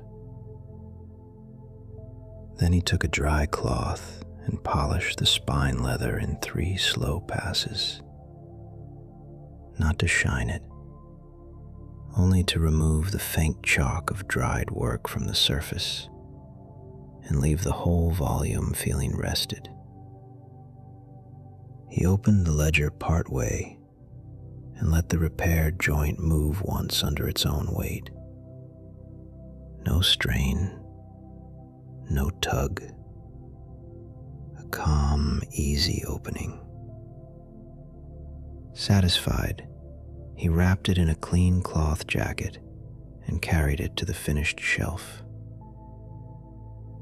Then he took a dry cloth and polished the spine leather in 3 slow passes. Not to shine it, only to remove the faint chalk of dried work from the surface and leave the whole volume feeling rested. He opened the ledger part way and let the repaired joint move once under its own weight. No strain, no tug. A calm, easy opening. Satisfied, he wrapped it in a clean cloth jacket and carried it to the finished shelf.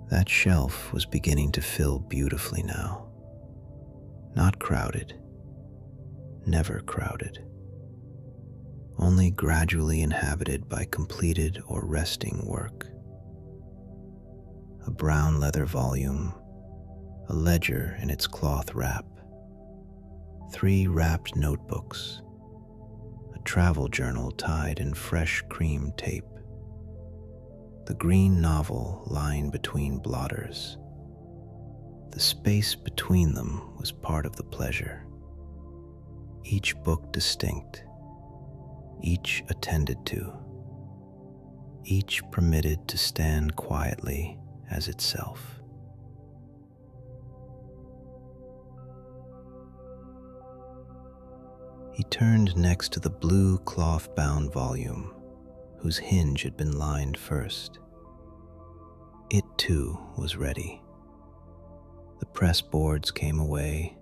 That shelf was beginning to fill beautifully now. Not crowded, never crowded. Only gradually inhabited by completed or resting work. A brown leather volume, a ledger in its cloth wrap, 3 wrapped notebooks, a travel journal tied in fresh cream tape, the green novel lying between blotters. The space between them was part of the pleasure. Each book distinct, each attended to, each permitted to stand quietly as itself. He turned next to the blue cloth-bound volume, whose hinge had been lined first. It too was ready. The press boards came away.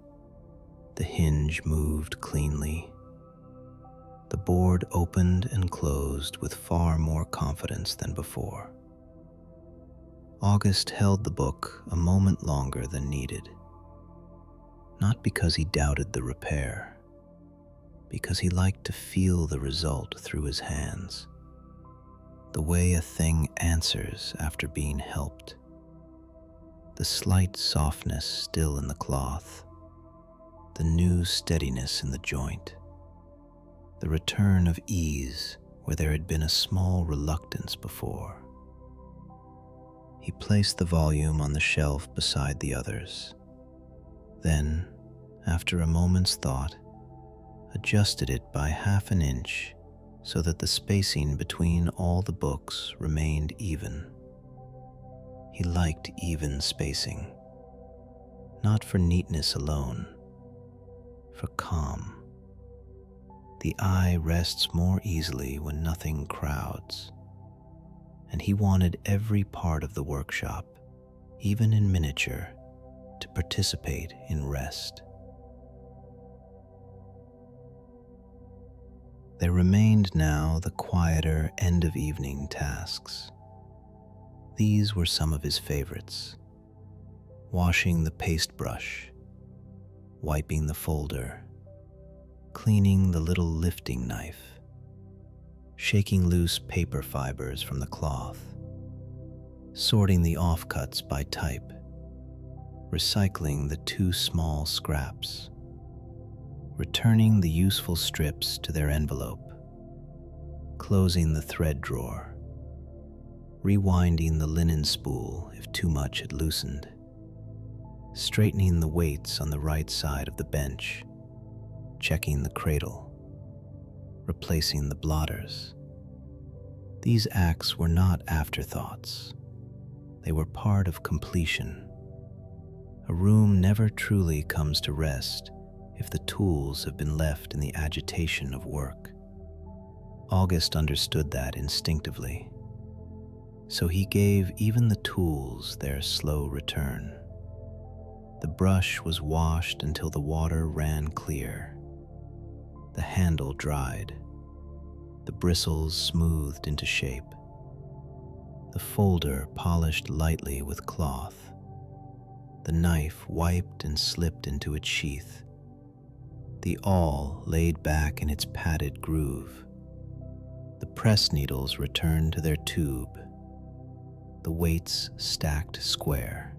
The hinge moved cleanly. The board opened and closed with far more confidence than before. August held the book a moment longer than needed. Not because he doubted the repair, because he liked to feel the result through his hands. The way a thing answers after being helped. The slight softness still in the cloth. The new steadiness in the joint. The return of ease where there had been a small reluctance before. He placed the volume on the shelf beside the others. Then, after a moment's thought, adjusted it by half an inch so that the spacing between all the books remained even. He liked even spacing, not for neatness alone, for calm. The eye rests more easily when nothing crowds, and he wanted every part of the workshop, even in miniature, to participate in rest. There remained now the quieter end-of-evening tasks. These were some of his favorites. Washing the paste brush, wiping the folder, cleaning the little lifting knife, shaking loose paper fibers from the cloth, sorting the offcuts by type, recycling the too small scraps, returning the useful strips to their envelope, closing the thread drawer, rewinding the linen spool if too much had loosened, straightening the weights on the right side of the bench, checking the cradle, replacing the blotters. These acts were not afterthoughts. They were part of completion. A room never truly comes to rest if the tools have been left in the agitation of work. August understood that instinctively, so he gave even the tools their slow return. The brush was washed until the water ran clear, The handle dried, the bristles smoothed into shape, the folder polished lightly with cloth, the knife wiped and slipped into its sheath, the awl laid back in its padded groove, the press needles returned to their tube, the weights stacked square,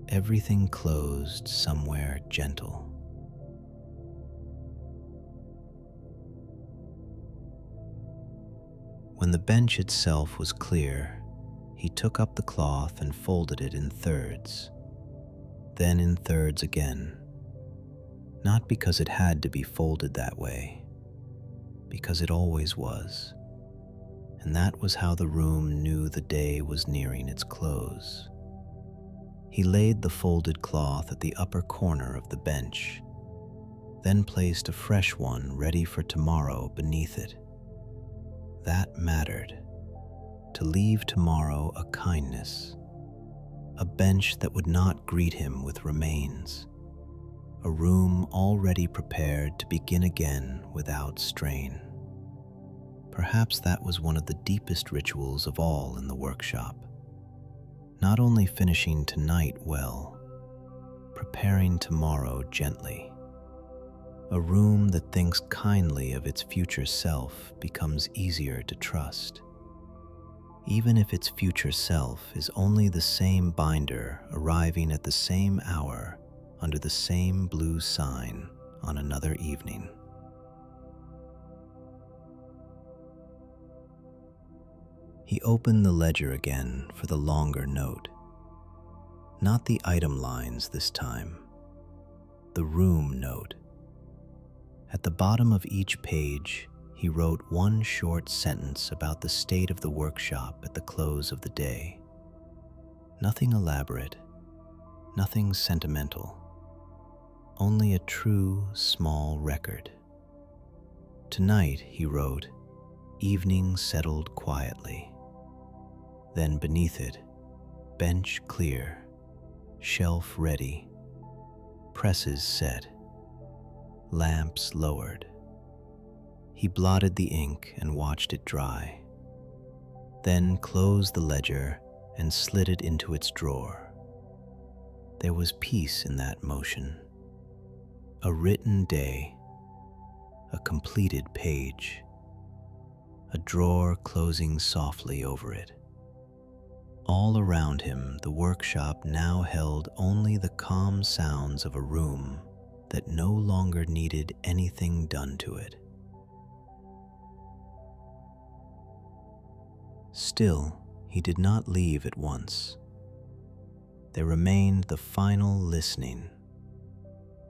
everything closed somewhere gentle. When the bench itself was clear, he took up the cloth and folded it in thirds, then in thirds again, not because it had to be folded that way, because it always was, and that was how the room knew the day was nearing its close. He laid the folded cloth at the upper corner of the bench, then placed a fresh one ready for tomorrow beneath it. That mattered. To leave tomorrow a kindness, a bench that would not greet him with remains, a room already prepared to begin again without strain. Perhaps that was one of the deepest rituals of all in the workshop. Not only finishing tonight well, preparing tomorrow gently. A room that thinks kindly of its future self becomes easier to trust, even if its future self is only the same binder arriving at the same hour under the same blue sign on another evening. He opened the ledger again for the longer note. Not the item lines this time, the room note. At the bottom of each page, he wrote one short sentence about the state of the workshop at the close of the day. Nothing elaborate, nothing sentimental, only a true small record. Tonight, he wrote, evening settled quietly. Then beneath it, bench clear, shelf ready, presses set, lamps lowered. He blotted the ink and watched it dry, then closed the ledger and slid it into its drawer. There was peace in that motion. A written day, a completed page, a drawer closing softly over it. All around him, the workshop now held only the calm sounds of a room that no longer needed anything done to it. Still, he did not leave at once. There remained the final listening,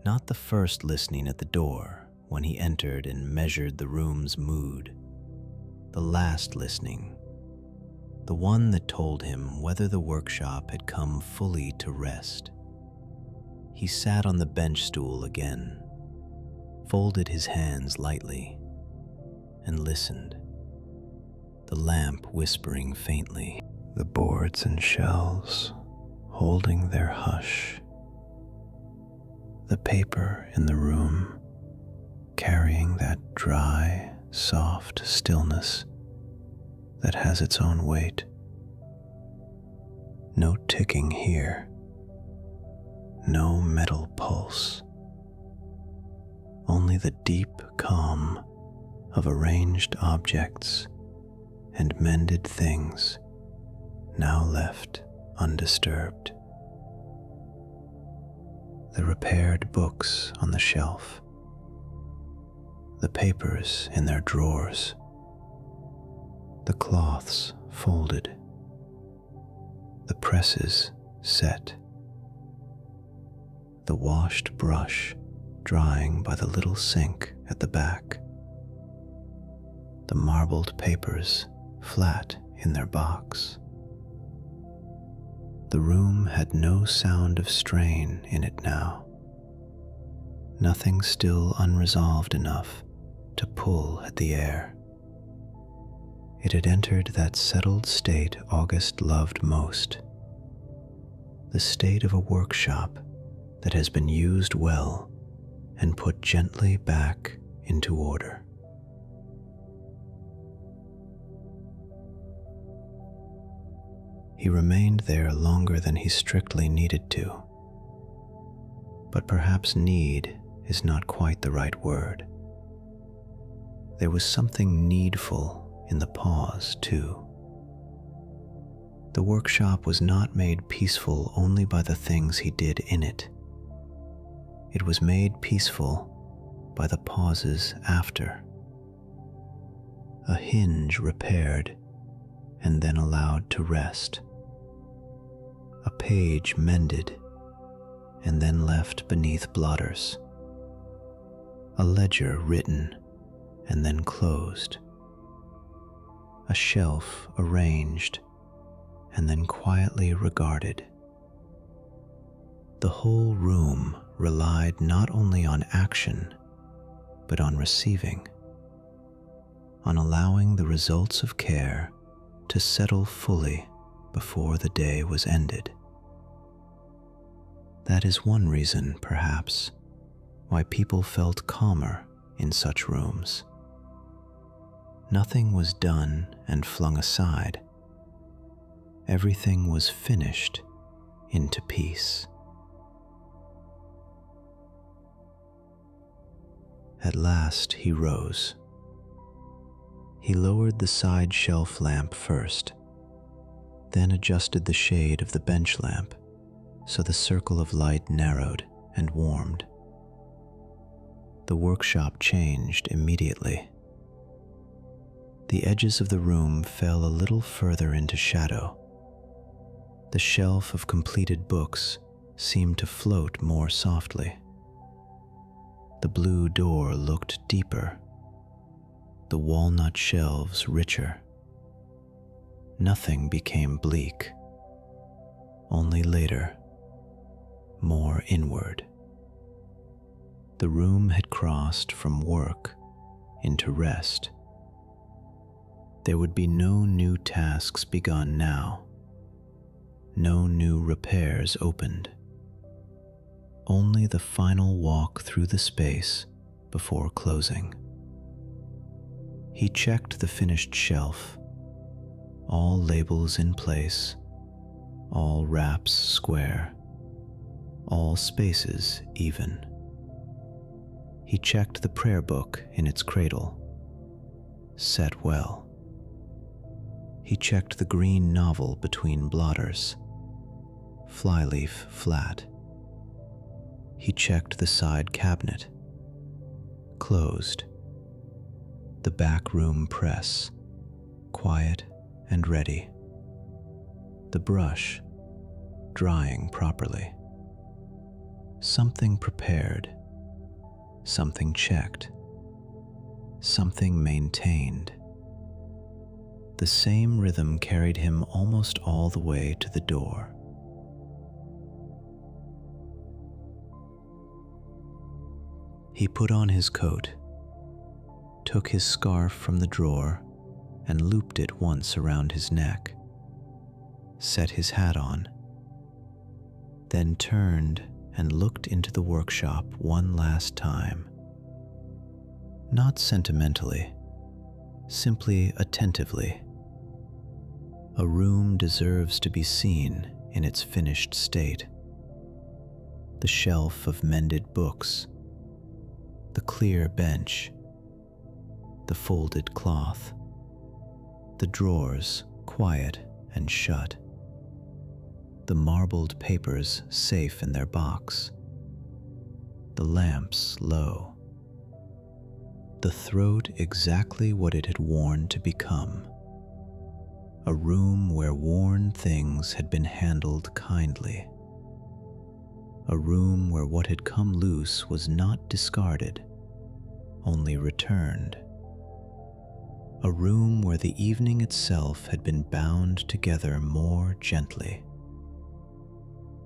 not the first listening at the door when he entered and measured the room's mood, the last listening, the one that told him whether the workshop had come fully to rest. He sat on the bench stool again, folded his hands lightly, and listened, the lamp whispering faintly, the boards and shelves holding their hush, the paper in the room carrying that dry, soft stillness that has its own weight. No ticking here, no metal pulse, only the deep calm of arranged objects and mended things now left undisturbed. The repaired books on the shelf, the papers in their drawers, the cloths folded, the presses set, the washed brush drying by the little sink at the back, the marbled papers flat in their box. The room had no sound of strain in it now, nothing still unresolved enough to pull at the air. It had entered that settled state August loved most, the state of a workshop that has been used well and put gently back into order. He remained there longer than he strictly needed to, but perhaps need is not quite the right word. There was something needful in the pause, too. The workshop was not made peaceful only by the things he did in it. It was made peaceful by the pauses after. A hinge repaired and then allowed to rest. A page mended and then left beneath blotters. A ledger written and then closed. A shelf arranged and then quietly regarded. The whole room relied not only on action, but on receiving, on allowing the results of care to settle fully before the day was ended. That is one reason, perhaps, why people felt calmer in such rooms. Nothing was done and flung aside. Everything was finished into peace. At last he rose. He lowered the side shelf lamp first, then adjusted the shade of the bench lamp so the circle of light narrowed and warmed. The workshop changed immediately. The edges of the room fell a little further into shadow. The shelf of completed books seemed to float more softly. The blue door looked deeper, the walnut shelves richer. Nothing became bleak, only later, more inward. The room had crossed from work into rest. There would be no new tasks begun now, no new repairs opened. Only the final walk through the space before closing. He checked the finished shelf, all labels in place, all wraps square, all spaces even. He checked the prayer book in its cradle, set well. He checked the green novel between blotters, flyleaf flat. He checked the side cabinet, closed. The back room press, quiet and ready. The brush, drying properly. Something prepared, something checked, something maintained. The same rhythm carried him almost all the way to the door. He put on his coat, took his scarf from the drawer and looped it once around his neck, set his hat on, then turned and looked into the workshop one last time. Not sentimentally, simply attentively. A room deserves to be seen in its finished state. The shelf of mended books, the clear bench, the folded cloth, the drawers quiet and shut, the marbled papers safe in their box, the lamps low, the throat exactly what it had worn to become, a room where worn things had been handled kindly, a room where what had come loose was not discarded, only returned, a room where the evening itself had been bound together more gently.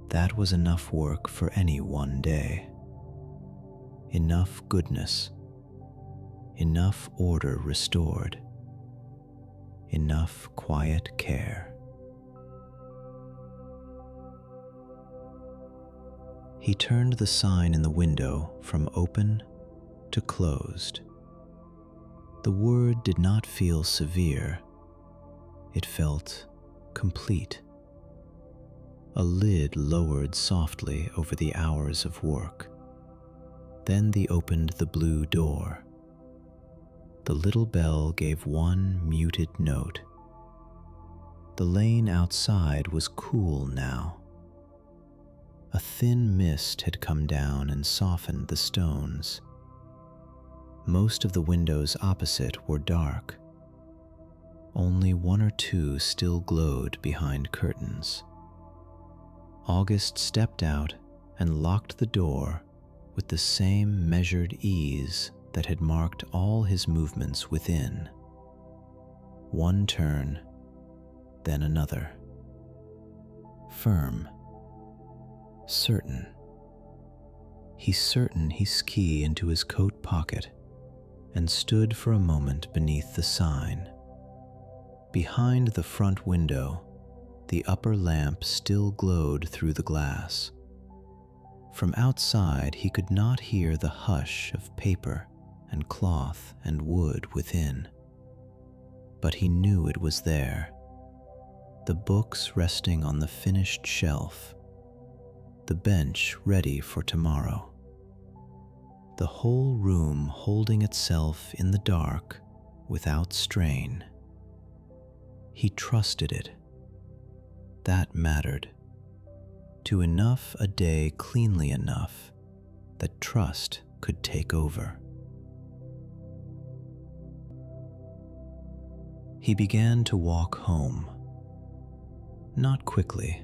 That was enough work for any one day. Enough goodness, enough order restored, enough quiet care. He turned the sign in the window from open to closed. The word did not feel severe. It felt complete. A lid lowered softly over the hours of work. Then they opened the blue door. The little bell gave one muted note. The lane outside was cool now. A thin mist had come down and softened the stones. Most of the windows opposite were dark. Only one or two still glowed behind curtains. August stepped out and locked the door with the same measured ease that had marked all his movements within. One turn, then another. Firm. Certain. He certain his key into his coat pocket and stood for a moment beneath the sign. Behind the front window, the upper lamp still glowed through the glass. From outside, he could not hear the hush of paper and cloth and wood within. But he knew it was there. The books resting on the finished shelf. The bench ready for tomorrow. The whole room holding itself in the dark without strain. He trusted it. That mattered. To enough a day cleanly enough that trust could take over. He began to walk home. Not quickly.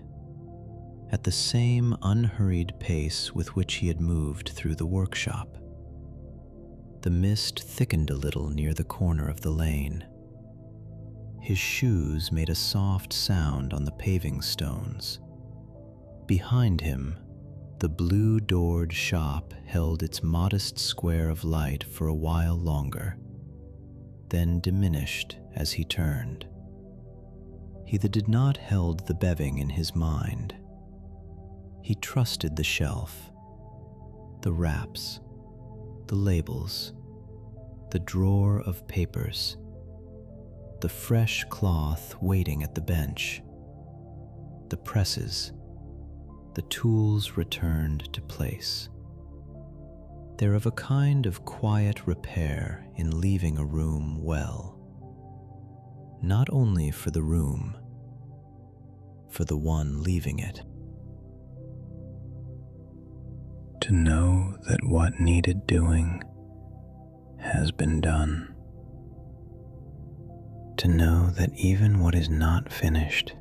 At the same unhurried pace with which he had moved through the workshop. The mist thickened a little near the corner of the lane. His shoes made a soft sound on the paving stones. Behind him, the blue-doored shop held its modest square of light for a while longer, then diminished as he turned. He that did not held the beving in his mind. He trusted the shelf, the wraps, the labels, the drawer of papers, the fresh cloth waiting at the bench, the presses, the tools returned to place. They're of a kind of quiet repair in leaving a room well, not only for the room, for the one leaving it. To know that what needed doing has been done. To know that even what is not finished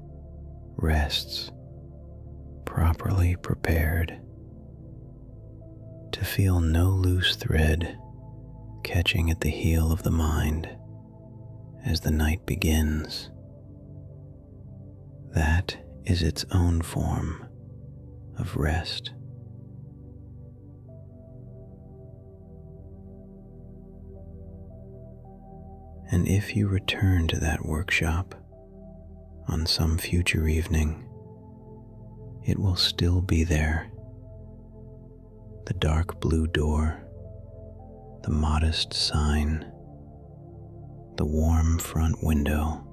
rests, properly prepared. To feel no loose thread catching at the heel of the mind as the night begins. That is its own form of rest. And if you return to that workshop on some future evening, it will still be there. The dark blue door, the modest sign, the warm front window,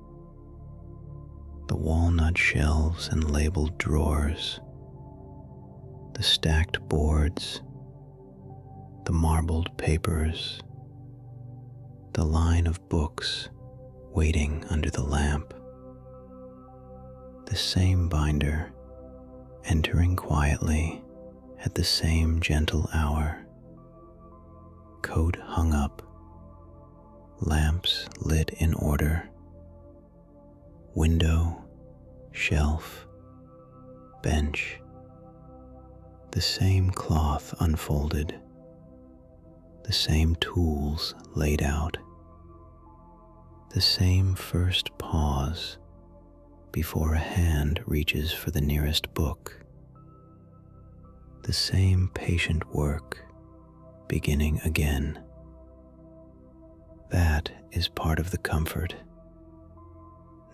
the walnut shelves and labeled drawers, the stacked boards, the marbled papers, the line of books waiting under the lamp, the same binder entering quietly at the same gentle hour, coat hung up, lamps lit in order, window, shelf, bench, the same cloth unfolded, the same tools laid out, the same first pause before a hand reaches for the nearest book, the same patient work beginning again. That is part of the comfort.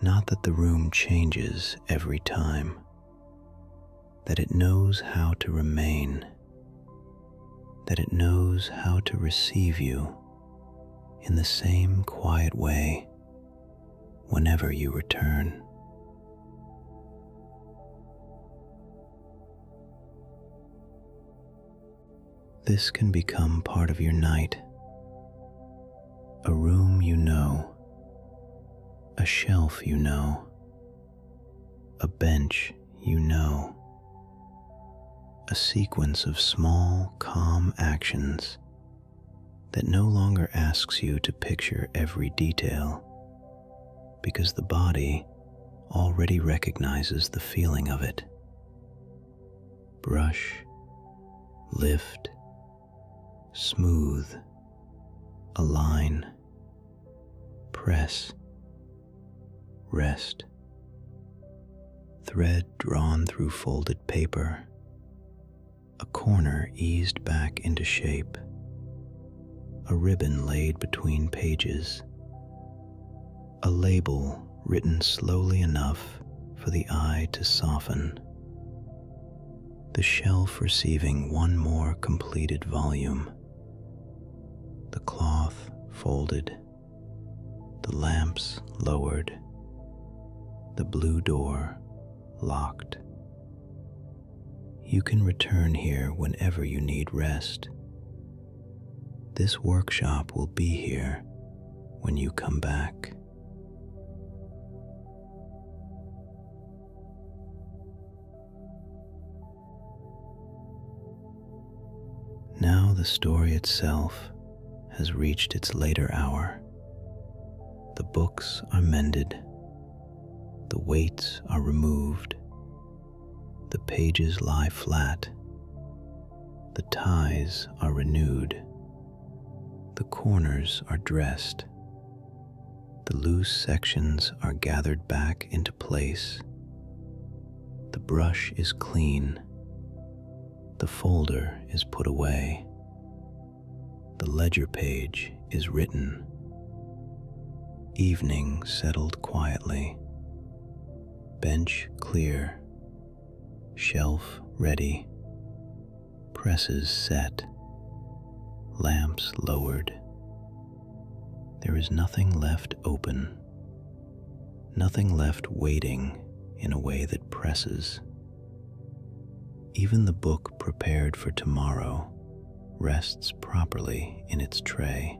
Not that the room changes every time, that it knows how to remain, that it knows how to receive you in the same quiet way whenever you return. This can become part of your night, a room you know, a shelf you know, a bench you know, a sequence of small, calm actions that no longer asks you to picture every detail, because the body already recognizes the feeling of it. Brush, lift, smooth, align, press, rest. Thread drawn through folded paper, a corner eased back into shape, a ribbon laid between pages, a label written slowly enough for the eye to soften, the shelf receiving one more completed volume, the cloth folded, the lamps lowered, the blue door locked. You can return here whenever you need rest. This workshop will be here when you come back. Now the story itself has reached its later hour. The books are mended, the weights are removed, the pages lie flat, the ties are renewed, the corners are dressed, the loose sections are gathered back into place, the brush is clean, the folder is put away, the ledger page is written. Evening settled quietly, bench clear, shelf ready, presses set, lamps lowered. There is nothing left open, nothing left waiting in a way that presses. Even the book prepared for tomorrow rests properly in its tray.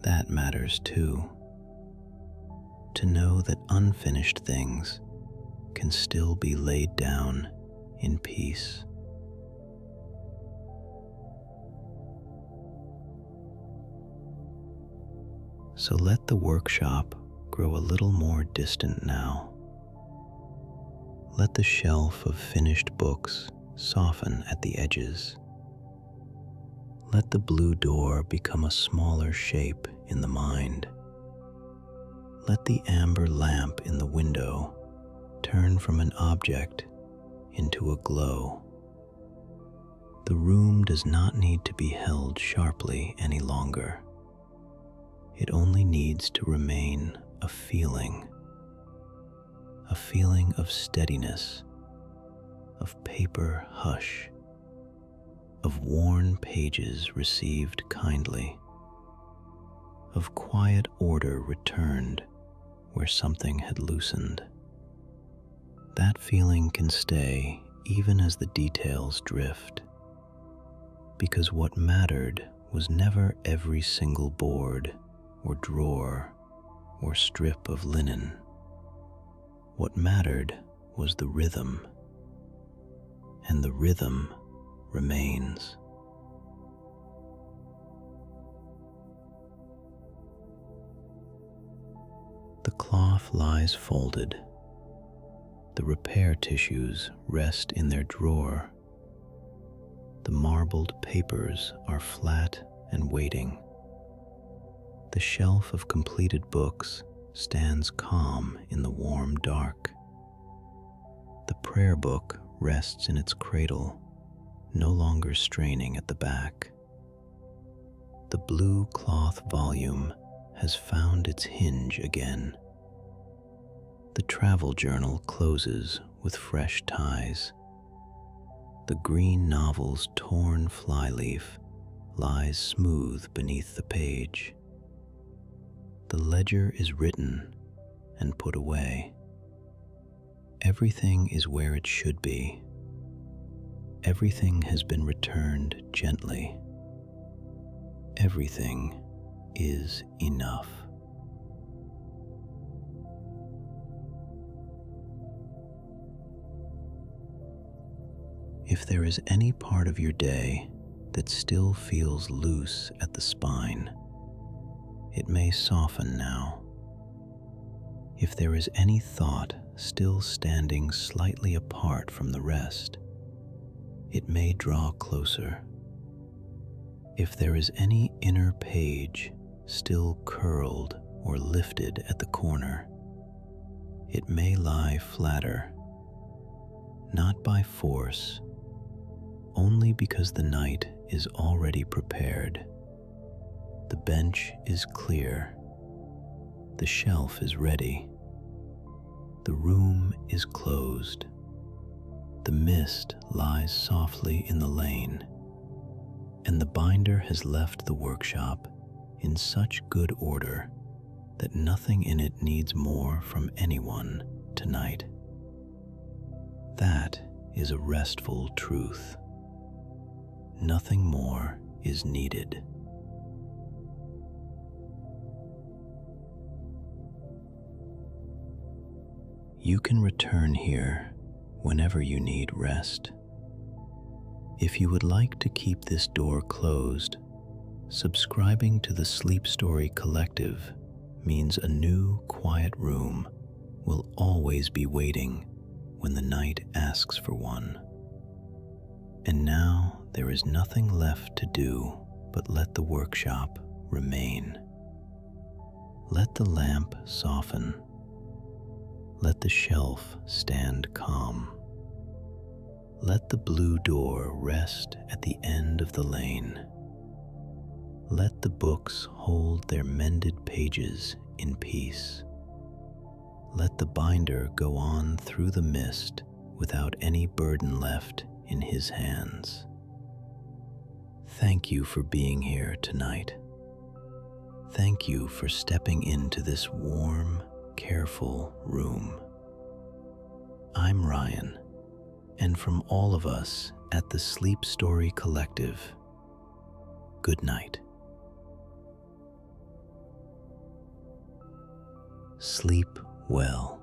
That matters too. To know that unfinished things can still be laid down in peace. So let the workshop grow a little more distant now. Let the shelf of finished books soften at the edges. Let the blue door become a smaller shape in the mind. Let the amber lamp in the window turn from an object into a glow. The room does not need to be held sharply any longer. It only needs to remain a feeling of steadiness, of paper hush, of worn pages received kindly, of quiet order returned where something had loosened. That feeling can stay even as the details drift, because what mattered was never every single board or drawer or strip of linen. What mattered was the rhythm, and the rhythm remains. The cloth lies folded. The repair tissues rest in their drawer. The marbled papers are flat and waiting. The shelf of completed books stands calm in the warm dark. The prayer book rests in its cradle, no longer straining at the back. The blue cloth volume has found its hinge again. The travel journal closes with fresh ties. The green novel's torn flyleaf lies smooth beneath the page. The ledger is written and put away. Everything is where it should be. Everything has been returned gently. Everything is enough. If there is any part of your day that still feels loose at the spine, it may soften now. If there is any thought still standing slightly apart from the rest, it may draw closer. If there is any inner page still curled or lifted at the corner, it may lie flatter, not by force, only because the night is already prepared. The bench is clear. The shelf is ready. The room is closed. The mist lies softly in the lane, and the binder has left the workshop in such good order that nothing in it needs more from anyone tonight. That is a restful truth. Nothing more is needed. You can return here whenever you need rest. If you would like to keep this door closed, subscribing to the Sleep Story Collective means a new, quiet room will always be waiting when the night asks for one. And now there is nothing left to do but let the workshop remain. Let the lamp soften. Let the shelf stand calm. Let the blue door rest at the end of the lane. Let the books hold their mended pages in peace. Let the binder go on through the mist without any burden left in his hands. Thank you for being here tonight. Thank you for stepping into this warm, careful room. I'm Ryan, and from all of us at the Sleep Story Collective, good night. Sleep well.